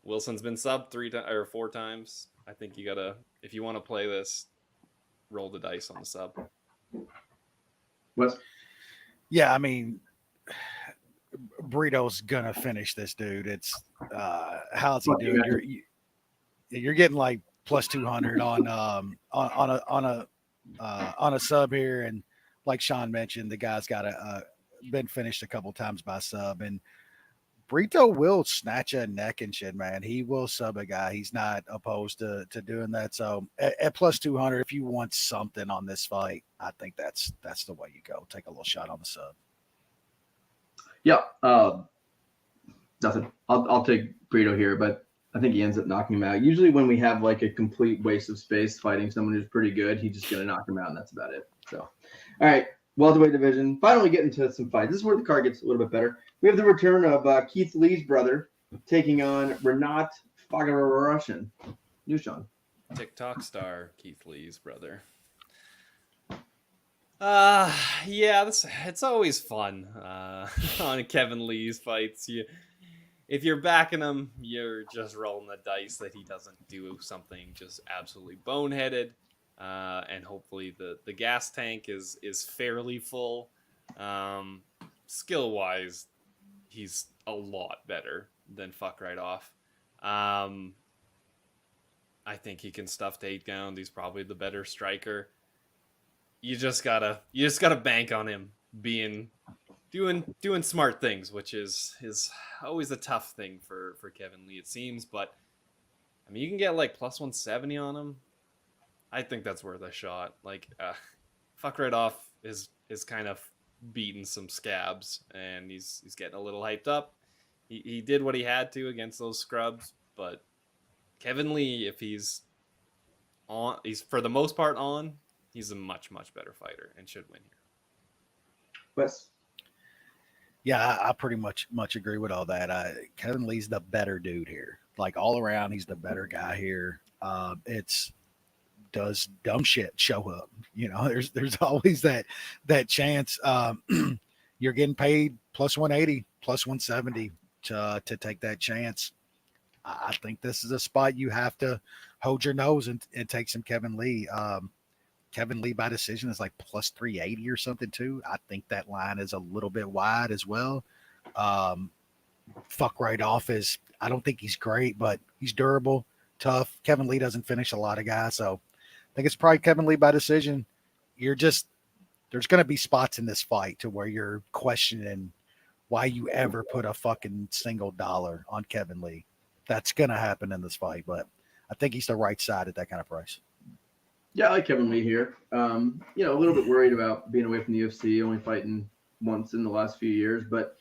Wilson's been sub 3 or 4 times. I think you gotta, if you want to play this, roll the dice on the sub. Wes? Yeah, I mean, Brito's gonna finish this dude. It's how's he doing? You're getting like plus 200 on a sub here, and like Shaun mentioned, the guy's got been finished a couple times by sub, and Brito will snatch a neck and shit, man. He will sub a guy. He's not opposed to doing that. So at plus 200, if you want something on this fight, I think that's the way you go. Take a little shot on the sub. Yeah, nothing. I'll take Brito here, but I think he ends up knocking him out. Usually when we have like a complete waste of space fighting someone who's pretty good, he's just going to knock him out, and that's about it. So, all right, welterweight division. Finally getting to some fights. This is where the card gets a little bit better. We have the return of Keith Lee's brother taking on Renat Fakhretdinov. New Shaun. TikTok star Keith Lee's brother. Yeah, it's always fun on Kevin Lee's fights. If you're backing him, you're just rolling the dice that he doesn't do something just absolutely boneheaded, and hopefully the gas tank is fairly full. Skill wise, he's a lot better than Fakhretdinov. I think he can stuff takedowns. He's probably the better striker. You just gotta bank on him doing smart things, which is always a tough thing for Kevin Lee, it seems. But I mean, you can get like plus 170 on him. I think that's worth a shot. Like Fakhretdinov is kind of beating some scabs, and he's getting a little hyped up. He did what he had to against those scrubs, but Kevin Lee, if he's for the most part on, he's a much better fighter and should win here. Wes? Yeah, I pretty much agree with all that. Kevin Lee's the better dude here. Like all around, he's the better guy here. Does dumb shit show up? You know, there's always that chance. You're getting paid plus 180, plus 170. to take that chance. I think this is a spot you have to hold your nose and take some Kevin Lee. Kevin Lee by decision is like plus 380 or something too. I think that line is a little bit wide as well. Fakhretdinov is, I don't think he's great, but he's durable, tough. Kevin Lee doesn't finish a lot of guys, so I think it's probably Kevin Lee by decision. There's going to be spots in this fight to where you're questioning why you ever put a fucking single dollar on Kevin Lee. That's going to happen in this fight, but I think he's the right side at that kind of price. Yeah, I like Kevin Lee here. A little bit worried about being away from the UFC, only fighting once in the last few years. But,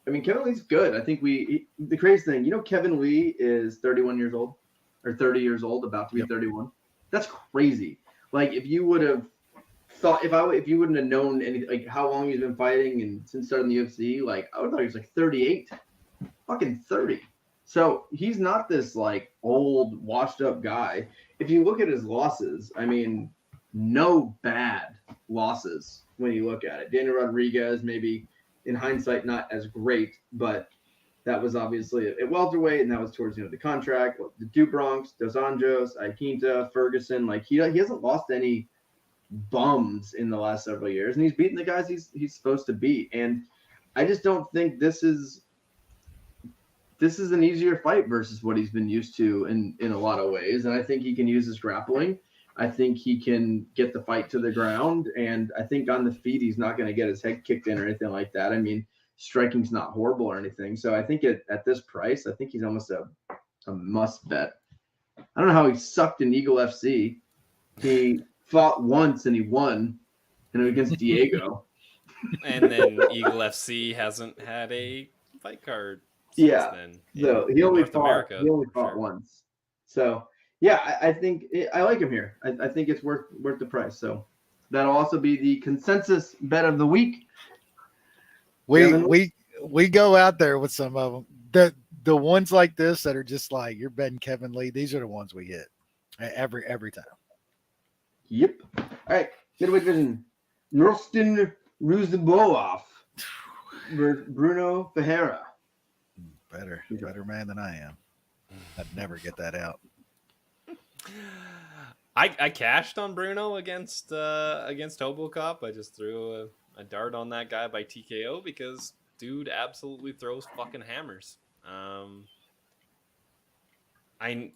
I mean, Kevin Lee's good. I think the crazy thing, Kevin Lee is 31 years old or 30 years old, about to be 31. That's crazy. Like, if you would have thought, if you wouldn't have known like how long he's been fighting and since starting the UFC, like, I would have thought he was like 38, fucking 30. So he's not this like old washed up guy. If you look at his losses, I mean, no bad losses when you look at it. Daniel Rodriguez, maybe in hindsight, not as great, but that was obviously at welterweight, and that was towards the end of the contract. The Dubronx, Dos Anjos, Iaquinta, Ferguson, like he hasn't lost any bums in the last several years, and he's beaten the guys he's supposed to beat. And I just don't think this is an easier fight versus what he's been used to in a lot of ways. And I think he can use his grappling. I think he can get the fight to the ground. And I think on the feet, he's not going to get his head kicked in or anything like that. I mean, striking's not horrible or anything. So I think at this price, I think he's almost a must bet. I don't know how he sucked in Eagle FC. He fought once and he won, against Diego. And then Eagle FC hasn't had a fight card. Yeah, then, so he only fought sure. once. So yeah, I think I like him here. I think it's worth the price. So that'll also be the consensus bet of the week. We go out there with some of them. The ones like this that are just like you're betting Kevin Lee. These are the ones we hit every time. Yep. All right, middleweight division: Ruziboev versus Bruno Ferreira. Better man than I am. I'd never get that out. I cashed on Bruno against Hobocop. I just threw a dart on that guy by TKO because dude absolutely throws fucking hammers. I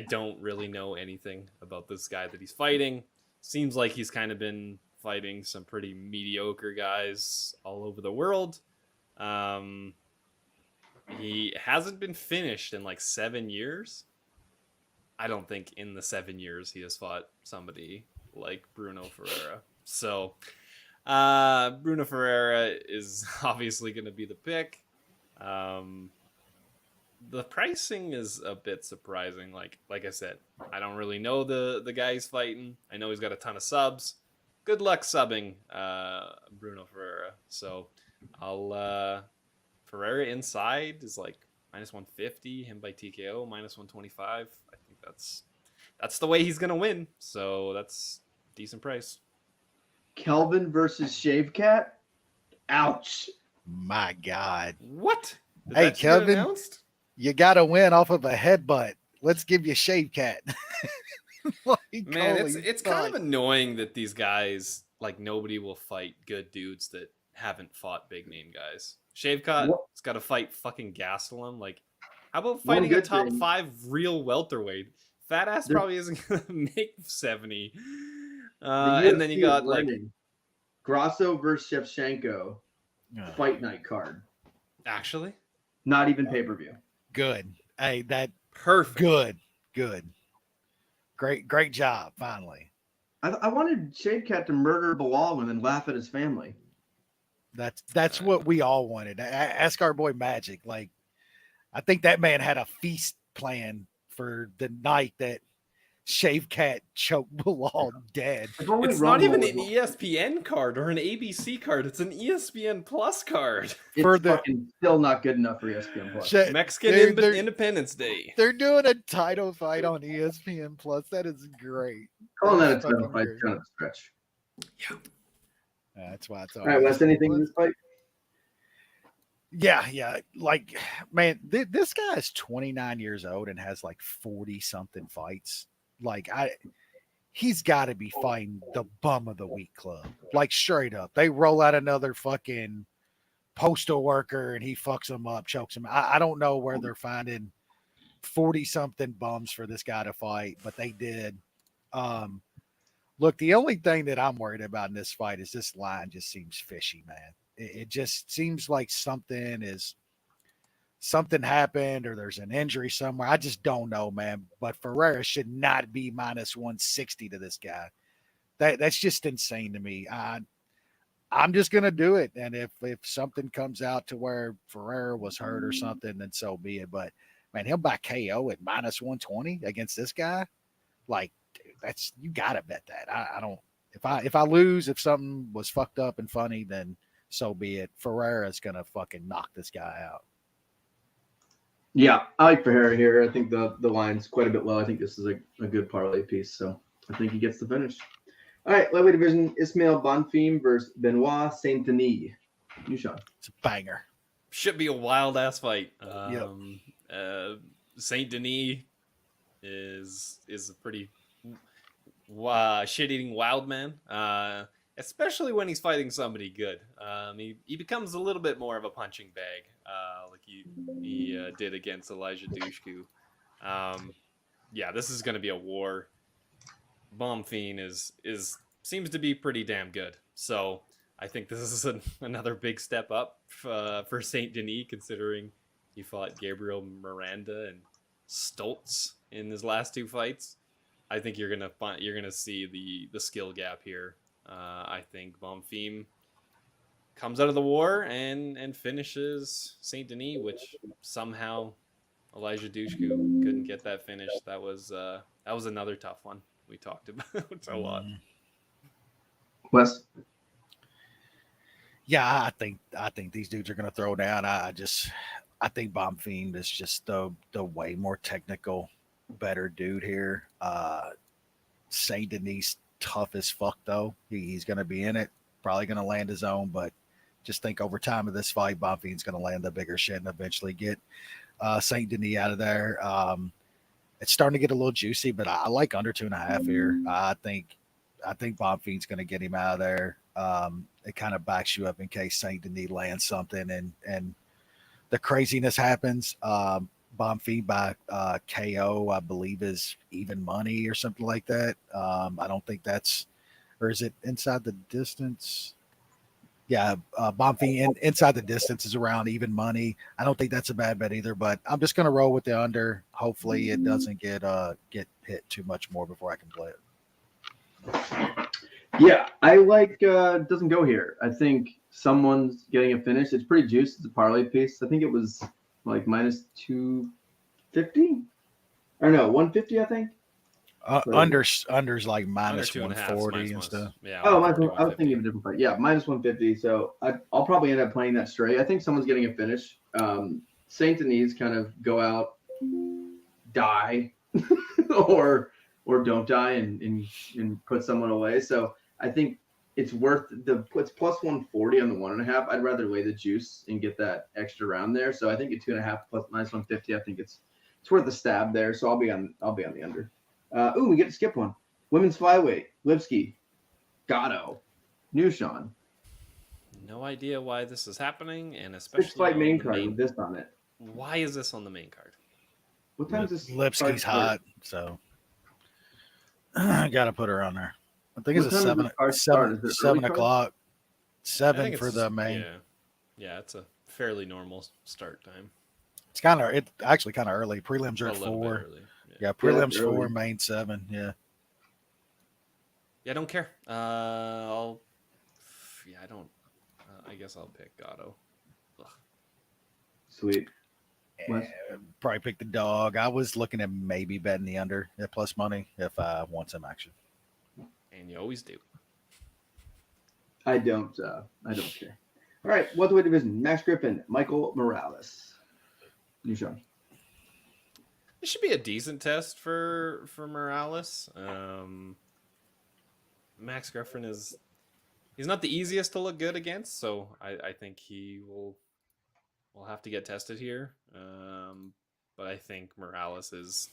don't really know anything about this guy that he's fighting. Seems like he's kind of been fighting some pretty mediocre guys all over the world. He hasn't been finished in like 7 years. I don't think in the 7 years he has fought somebody like Bruno Ferreira. So Bruno Ferreira is obviously going to be the pick. The pricing is a bit surprising. Like I said, I don't really know the guy he's fighting. I know he's got a ton of subs. Good luck subbing Bruno Ferreira. So I'll Ferreira inside is like minus 150. Him by TKO minus 125. I think that's the way he's gonna win. So that's decent price. Kelvin versus Shave Cat. Ouch. My God. What? Did Hey, that shit get Kelvin, announced? you got to win off of a headbutt. Let's give you Shave Cat. Like, Man, holy it's fuck. kind of annoying that these guys, like, nobody will fight good dudes that haven't fought big name guys. Shavecut has got to fight fucking Gastelum. Like, how about fighting a top 5 real welterweight? Fat ass probably isn't gonna make 70. And then you got like Grasso versus Shevchenko fight night card. Actually, not even pay-per-view. Good. Hey, that perfect. Good. Great job. Finally. I wanted Shave Cat to murder Bilal and then laugh at his family. That's what we all wanted. Ask our boy Magic. Like, I think that man had a feast plan for the night that Shave Cat choked Bilal dead. It's not even an ESPN card or an ABC card. It's an ESPN Plus card. It's fucking still not good enough for ESPN Plus. Mexican Independence Day. They're doing a title fight on ESPN Plus. That is great. Calling that a title fight is kind of a stretch. Yeah. That's why it's all right. Wes, anything in this fight? Yeah. Like, man, this guy is 29 years old and has like 40 something fights. Like, he's got to be fighting the bum of the week club. Like, straight up. They roll out another fucking postal worker and he fucks them up, chokes them. I don't know where they're finding 40 something bums for this guy to fight, but they did. Look, the only thing that I'm worried about in this fight is this line just seems fishy, man. It just seems like something happened or there's an injury somewhere. I just don't know, man. But Ferreira should not be minus 160 to this guy. That's just insane to me. I'm just gonna do it. And if something comes out to where Ferreira was hurt or something, then so be it. But man, he'll buy KO at minus 120 against this guy. Like, dude, that's, you gotta bet that. I don't, if I lose, if something was fucked up and funny, then so be it. Ferreira's gonna fucking knock this guy out. Yeah, I like Ferreira here. I think the line's quite a bit low. I think this is a good parlay piece, so I think he gets the finish. All right, lightweight division: Ismail Bonfim versus Benoit Saint-Denis. You, Shaun. It's a banger. Should be a wild ass fight. Yep. Saint Denis is a pretty shit eating wild man. Especially when he's fighting somebody good. He becomes a little bit more of a punching bag, like he did against Elijah Dushku. Yeah, this is going to be a war. Bonfim seems to be pretty damn good. So I think this is another big step up for Saint Denis, considering he fought Gabriel Miranda and Stoltz in his last two fights. I think you're gonna see the skill gap here. I think Bonfim comes out of the war and finishes Saint Denis, which somehow Elijah Dushku couldn't get that finish. That was another tough one we talked about a lot. Wes? Yeah, I think these dudes are gonna throw down. I think Bonfim is just the way more technical, better dude here. Saint Denis tough as fuck though. He's gonna be in it, probably gonna land his own, but just think over time of this fight, Bonfim's gonna land the bigger shit and eventually get Saint Denis out of there. It's starting to get a little juicy, but I like under 2.5 here. I think Bonfim's gonna get him out of there. It kind of backs you up in case Saint Denis lands something and the craziness happens. Bonfim by KO, I believe, is even money or something like that. I don't think that's, or is it inside the distance? Yeah, Bonfim inside the distance is around even money. I don't think that's a bad bet either, but I'm just going to roll with the under. Hopefully it doesn't get hit too much more before I can play it. Yeah, I like doesn't go here. I think someone's getting a finish. It's pretty juiced. It's a parlay piece. I think it was like minus 250 or no 150. I think under's like minus Under 140 and stuff. Yeah. Oh, I was thinking of a different fight. Yeah, minus 150. So I'll probably end up playing that straight. I think someone's getting a finish. Saint Denis kind of go out, die, or don't die and put someone away. So I think it's worth it's plus 140 on the 1.5. I'd rather lay the juice and get that extra round there. So I think at 2.5 plus minus 150, I think it's worth the stab there. So I'll be on the under. We get to skip one. Women's flyweight, Lipski, Gatto, new Shaun. No idea why this is happening, and especially 6-fight main card with this on it. Why is this on the main card? What time is this? Lipski's hot, so I gotta put her on there. I think it's a 7 o'clock. 7 for the main. Yeah, it's a fairly normal start time. It's actually kind of early. Prelims are at 4. Yeah, prelims 4, main 7. Yeah. Yeah, I don't care. I guess I'll pick Gatto. Ugh. Sweet. Probably pick the dog. I was looking at maybe betting the under at plus money if I want some action. And you always do. I don't care. All right, welterweight division: Max Griffin, Michael Morales. You, Shaun. It should be a decent test for Morales. Max Griffin he's not the easiest to look good against, so I think he will will have to get tested here. But I think Morales is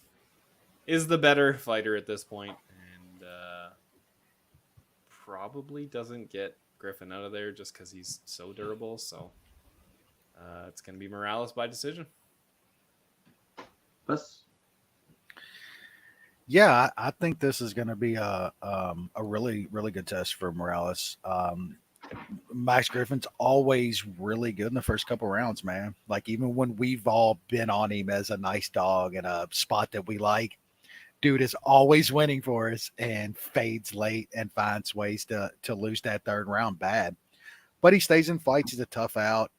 the better fighter at this point, and probably doesn't get Griffin out of there just because he's so durable. So it's going to be Morales by decision. Yeah, I think this is going to be a really, really good test for Morales. Max Griffin's always really good in the first couple rounds, man. Like, even when we've all been on him as a nice dog in a spot that we like, dude is always winning for us and fades late and finds ways to lose that third round bad. But he stays in fights. He's a tough out.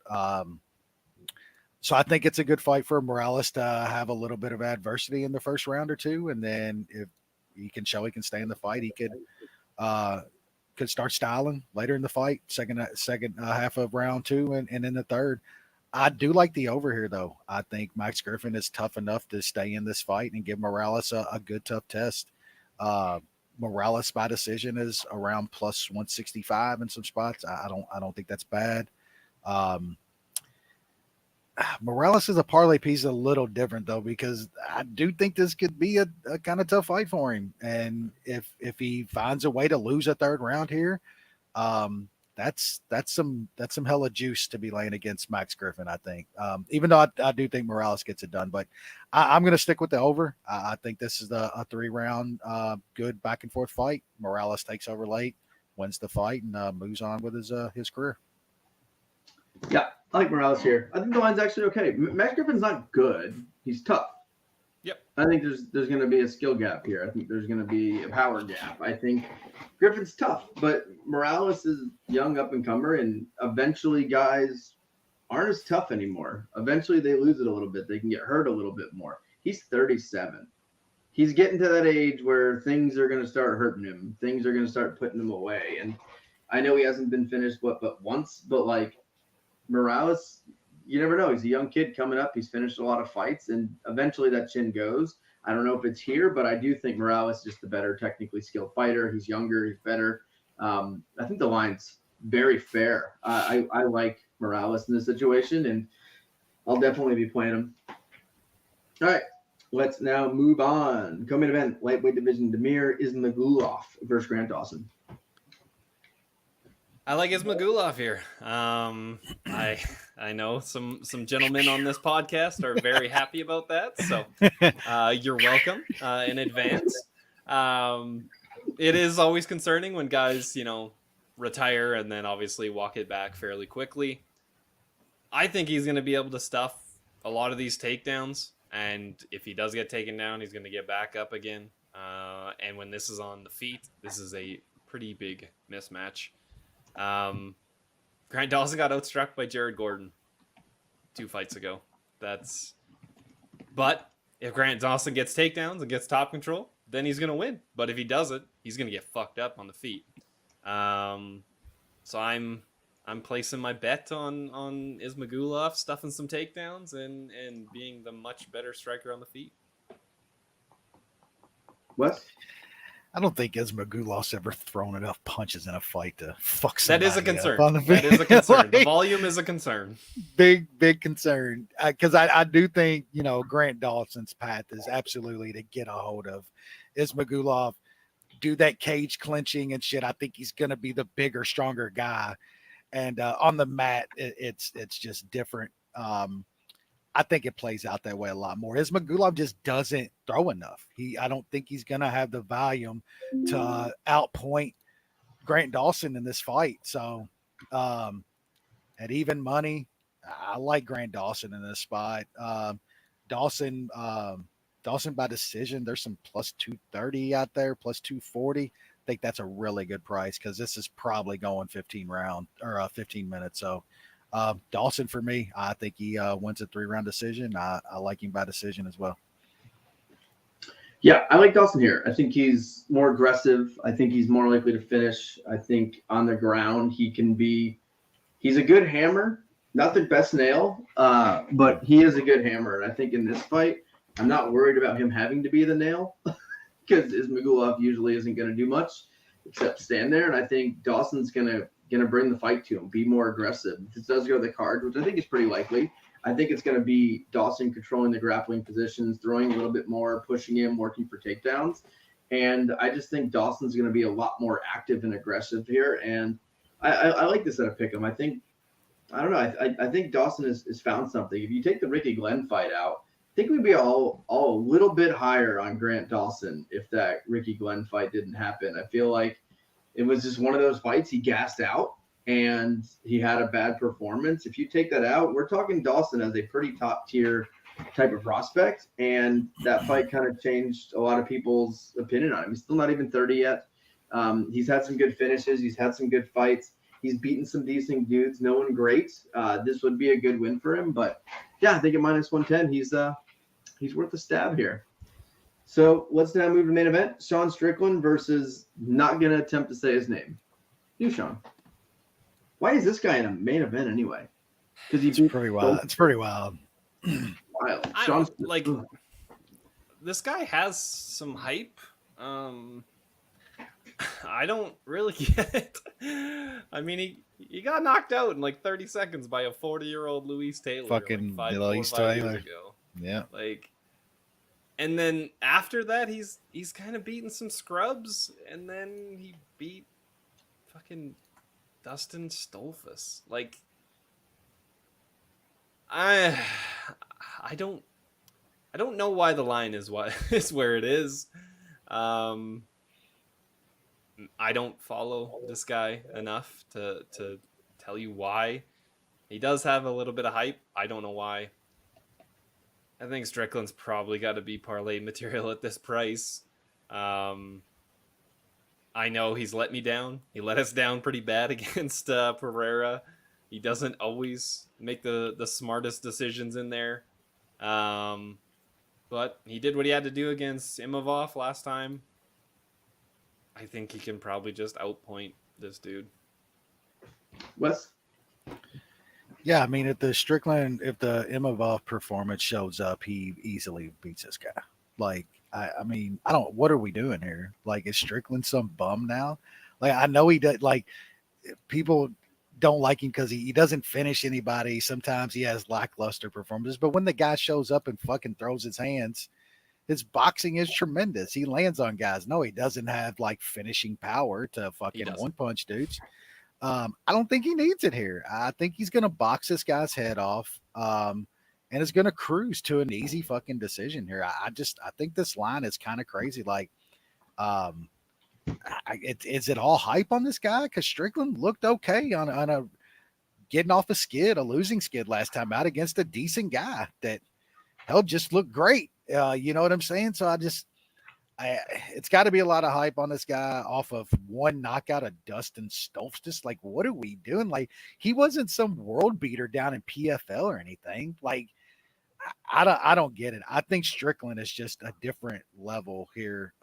So I think it's a good fight for Morales to have a little bit of adversity in the first round or two. And then if he can show he can stay in the fight, he could start styling later in the fight, second half of round 2 and in the third. I do like the over here, though. I think Max Griffin is tough enough to stay in this fight and give Morales a good, tough test. Morales by decision is around plus 165 in some spots. I don't think that's bad. Morales is a parlay piece a little different, though, because I do think this could be a kind of tough fight for him. And if he finds a way to lose a third round here, that's some hella juice to be laying against Max Griffin, I think. Even though I do think Morales gets it done, but I'm going to stick with the over. I think this is a 3-round good back and forth fight. Morales takes over late, wins the fight, and moves on with his career. Yeah, I like Morales here. I think the line's actually okay. Max Griffin's not good. He's tough. Yep. I think there's going to be a skill gap here. I think there's going to be a power gap. I think Griffin's tough, but Morales is young up-and-comer, and eventually guys aren't as tough anymore. Eventually they lose it a little bit. They can get hurt a little bit more. He's 37. He's getting to that age where things are going to start hurting him. Things are going to start putting him away. And I know he hasn't been finished but once, but like Morales, you never know. He's a young kid coming up. He's finished a lot of fights, and eventually that chin goes. I don't know if it's here, but I do think Morales is just the better technically skilled fighter. He's younger. He's better. I think the line's very fair. I like Morales in this situation, and I'll definitely be playing him. All right, let's now move on. Co-main event, lightweight division, Damir Ismagulov versus Grant Dawson. I like Ismagulov here. I know some gentlemen on this podcast are very happy about that, so you're welcome in advance. It is always concerning when guys, retire and then obviously walk it back fairly quickly. I think he's going to be able to stuff a lot of these takedowns, and if he does get taken down, he's going to get back up again. And when this is on the feet, this is a pretty big mismatch. Grant Dawson got outstruck by Jared Gordon 2 fights ago. But if Grant Dawson gets takedowns and gets top control, then he's gonna win. But if he doesn't, he's gonna get fucked up on the feet. So I'm placing my bet on Ismagulov stuffing some takedowns and being the much better striker on the feet. Wes? I don't think Ismagulov's ever thrown enough punches in a fight to fuck somebody. That is a concern. That is a concern. The volume is a concern. Big concern. Because I do think, Grant Dawson's path is absolutely to get a hold of Ismagulov, do that cage clinching and shit. I think he's going to be the bigger, stronger guy. And on the mat, it's just different. I think it plays out that way a lot more. Ismagulov just doesn't throw enough. I don't think he's going to have the volume to outpoint Grant Dawson in this fight. So at even money, I like Grant Dawson in this spot. Dawson by decision, there's some plus 230 out there, plus 240. I think that's a really good price because this is probably going 15 minutes. So Dawson for me, I think he wins a 3-round decision. I like him by decision as well. Yeah, I like Dawson here. I think he's more aggressive. I think he's more likely to finish. I think on the ground he's a good hammer, not the best nail, but he is a good hammer. And I think in this fight, I'm not worried about him having to be the nail because Ismagulov usually isn't going to do much except stand there. And I think Dawson's going to going to bring the fight to him, be more aggressive. If this does go to the card, which I think is pretty likely, I think it's going to be Dawson controlling the grappling positions, throwing a little bit more, pushing him, working for takedowns. And I just think Dawson's going to be a lot more active and aggressive here. And I like this at a pick 'em. I think Dawson has found something. If you take the Ricky Glenn fight out, I think we'd be all a little bit higher on Grant Dawson if that Ricky Glenn fight didn't happen. I feel like it was just one of those fights he gassed out and he had a bad performance. If you take that out, we're talking Dawson as a pretty top tier type of prospect, and that fight kind of changed a lot of people's opinion on him. He's still not even 30 yet. He's had some good finishes. He's had some good fights. He's beaten some decent dudes. No one great. This would be a good win for him, but yeah, I think at -110, he's worth a stab here. So let's now move to the main event. Shaun Strickland versus, not going to attempt to say his name, you, Shaun. Why is this guy in a main event anyway? Because It's pretty wild. It's pretty wild. wild. I Shaun, don't, like, this guy has some hype. I don't really get it. I mean, he got knocked out in like 30 seconds by a 40-year-old Luis Taylor. Fucking like Luis 5 Taylor. years ago. Yeah. Like, and then after that, he's kind of beaten some scrubs, and then he beat fucking Dustin Stolfus. Like, I don't know why the line is where it is. I don't follow this guy enough to tell you why. He does have a little bit of hype. I don't know why. I think Strickland's probably got to be parlay material at this price. I know he's let me down. He let us down pretty bad against Ferreira. He doesn't always make the smartest decisions in there. But he did what he had to do against Ivanov last time. I think he can probably just outpoint this dude. Wes? Yeah, I mean, if the Ivanov performance shows up, he easily beats this guy. Like, I mean, what are we doing here? Like, is Strickland some bum now? Like, I know he does, like, people don't like him because he doesn't finish anybody. Sometimes he has lackluster performances, but when the guy shows up and fucking throws his hands, his boxing is tremendous. He lands on guys. No, he doesn't have like finishing power to fucking one punch dudes. I don't think he needs it here. I think he's going to box this guy's head off and is going to cruise to an easy fucking decision here. I think this line is kind of crazy. Like, is it all hype on this guy? Because Strickland looked okay on a getting off a losing skid last time out against a decent guy that hell just looked great. You know what I'm saying? So it's got to be a lot of hype on this guy off of one knockout of Dustin Stolfus. Like, what are we doing? Like, he wasn't some world beater down in PFL or anything. Like, I don't get it. I think Strickland is just a different level here.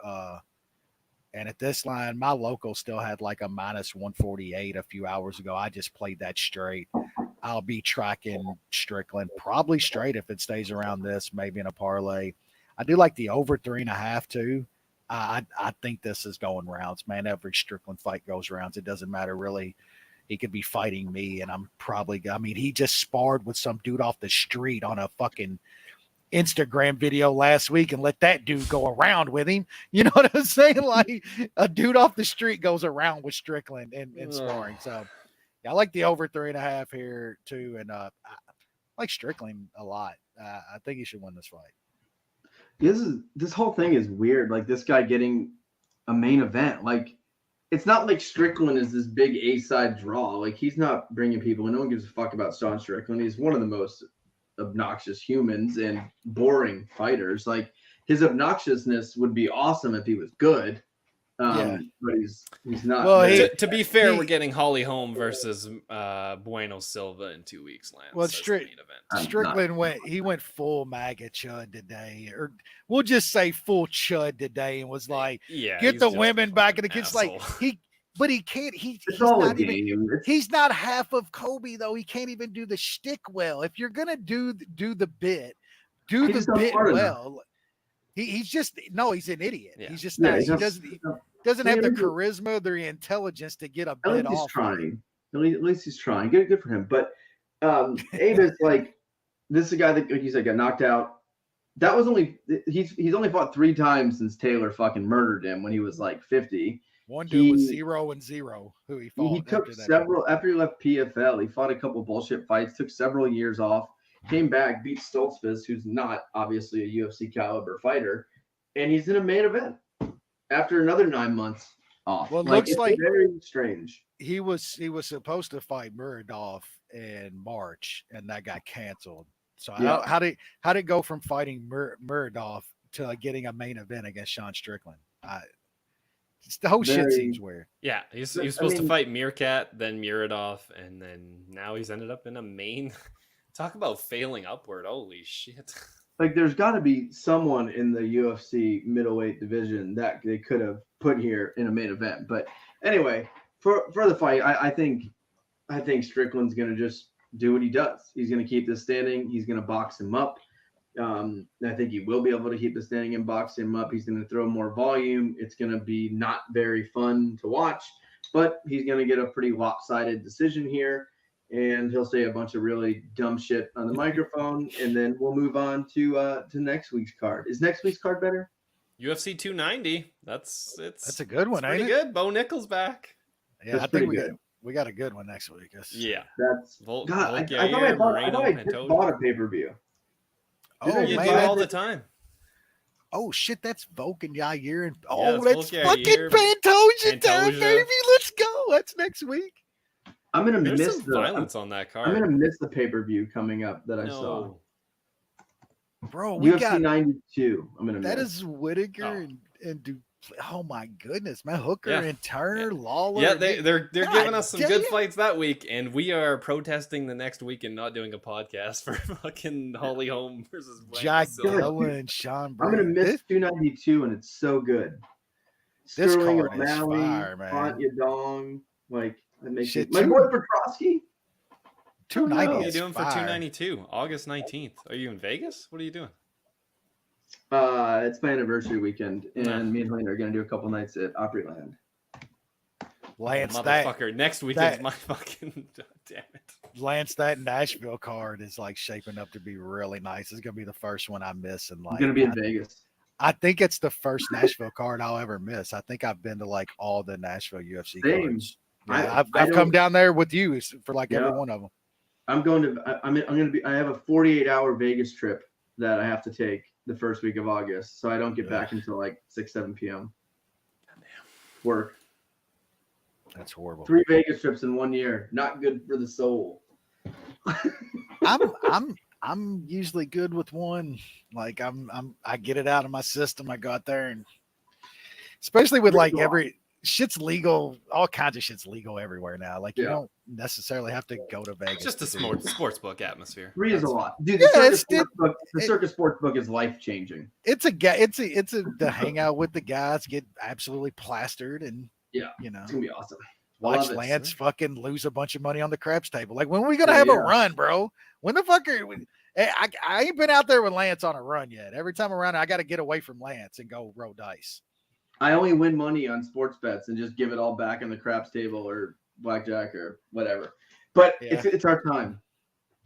And at this line, my local still had like a -148 a few hours ago. I just played that straight. I'll be tracking Strickland probably straight if it stays around this, maybe in a parlay. I do like the over 3.5 too. I think this is going rounds, man. Every Strickland fight goes rounds. It doesn't matter really. He could be fighting me, and he just sparred with some dude off the street on a fucking Instagram video last week and let that dude go around with him. You know what I'm saying? Like, a dude off the street goes around with Strickland and sparring. So yeah, I like the over 3.5 here too. And I like Strickland a lot. I think he should win this fight. This whole thing is weird. Like, this guy getting a main event. Like, it's not like Strickland is this big A-side draw. Like, he's not bringing people, and no one gives a fuck about Shaun Strickland. He's one of the most obnoxious humans and boring fighters. Like, his obnoxiousness would be awesome if he was good. But he's not. Well, to be fair, we're getting Holly Holm versus Bueno Silva in 2 weeks, Lance. Well, event. Strickland went full MAGA chud today, or we'll just say full chud today, and was like, get the women back in the kids. Like, but he can't. He's not half of Kobe though. He can't even do the shtick well. If you're gonna do the bit, do the bit well. He's an idiot. Yeah. He's just not. He doesn't have the charisma or the intelligence to get a bit off. Trying. At least he's trying. Good for him. But Abe is like, this is a guy that, like you said, got knocked out. That was he's only fought 3 times since Taylor fucking murdered him when he was like 50. One dude was 0-0 who he fought. He took several after he left PFL. He fought a couple bullshit fights, took several years off, came back, beat Stoltzfus, who's not obviously a UFC caliber fighter, and he's in a main event after another 9 months off. Well, it looks like very strange. He was supposed to fight Muradov in March, and that got canceled. So how did it go from fighting Muradov to getting a main event against Shaun Strickland? The whole shit seems weird. Yeah, he was supposed to fight Meerkat, then Muradov, and then now he's ended up in a main. Talk about failing upward. Holy shit. Like, there's got to be someone in the UFC middleweight division that they could have put here in a main event. But anyway, for the fight, I think Strickland's going to just do what he does. He's going to keep this standing. He's going to box him up. I think he will be able to keep the standing and box him up. He's going to throw more volume. It's going to be not very fun to watch, but he's going to get a pretty lopsided decision here, and he'll say a bunch of really dumb shit on the microphone, and then we'll move on to next week's card. Is next week's card better? UFC 290. That's a good one, pretty ain't good. Bo Nickel's back. Yeah, that's I think good. we got a good one next week. Yeah, that's God. I thought I bought a pay-per-view. Oh, you do man. all the time. Oh shit, that's Volk and Yair, and that's that's fucking Pantoja time, baby. Let's go. That's next week. I'm gonna There's miss some violence on that card. I'm gonna miss the pay-per-view coming up that I saw. Bro, we UFC got 92. I'm gonna miss. that is Whittaker and do. Oh my goodness, man! Hooker and Turner, Lawler. Yeah, they're giving us some good damn. fights that week, and we are protesting the next week and not doing a podcast for fucking Holly Holm versus Jack Silva. Dilla and Sean. I'm gonna miss 292, and it's so good. This Sterling card is O'Malley, fire, man. Font Yadong, like that makes Shit, it. My boy Petroski. 290. What are you is doing for fire. 292? August 19th. Are you in Vegas? What are you doing? It's my anniversary weekend, and me and Helena are gonna do a couple nights at Opryland. Lance, motherfucker. Next weekend's my fucking. Damn it. Lance, that Nashville card is like shaping up to be really nice. It's gonna be the first one I miss, and I'm like gonna be in Vegas. I think it's the first Nashville card I'll ever miss. I think I've been to like all the Nashville UFC Same. cards. Yeah, I've come down there with you for like every one of them. I'm going to. I'm gonna be. I have a 48-hour Vegas trip that I have to take the first week of August, so I don't get back until like 6-7 p.m. Work. That's horrible. 3 Vegas trips in 1 year. Not good for the soul. I'm usually good with one. Like I get it out of my system. I go out there, and especially with like every shit's legal, all kinds of shit's legal everywhere now. Like you don't necessarily have to go to Vegas. It's just a sports book atmosphere. 3 is a lot, dude. The Circus Sportsbook is life changing. It's to hang out with the guys, get absolutely plastered, and you know, it's gonna be awesome. Watch Lance fucking lose a bunch of money on the craps table. Like, when are we gonna have a run, bro? When the fuck are we? I ain't been out there with Lance on a run yet. Every time around, I got to get away from Lance and go roll dice. I only win money on sports bets and just give it all back on the craps table or blackjack or whatever. But it's our time.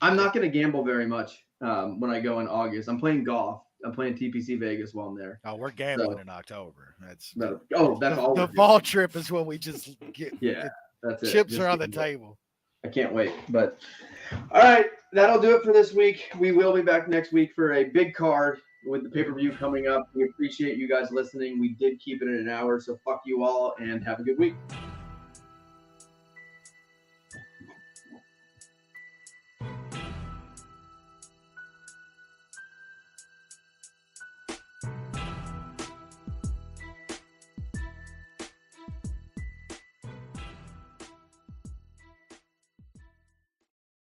I'm not going to gamble very much when I go in August. I'm playing golf. I'm playing TPC Vegas while I'm there. Oh, we're gambling in October. That's all. The fall trip is when we just get that's it. Chips are on the table. I can't wait. But all right, that'll do it for this week. We will be back next week for a big card with the pay-per-view coming up. We appreciate you guys listening. We did keep it in an hour, so fuck you all and have a good week.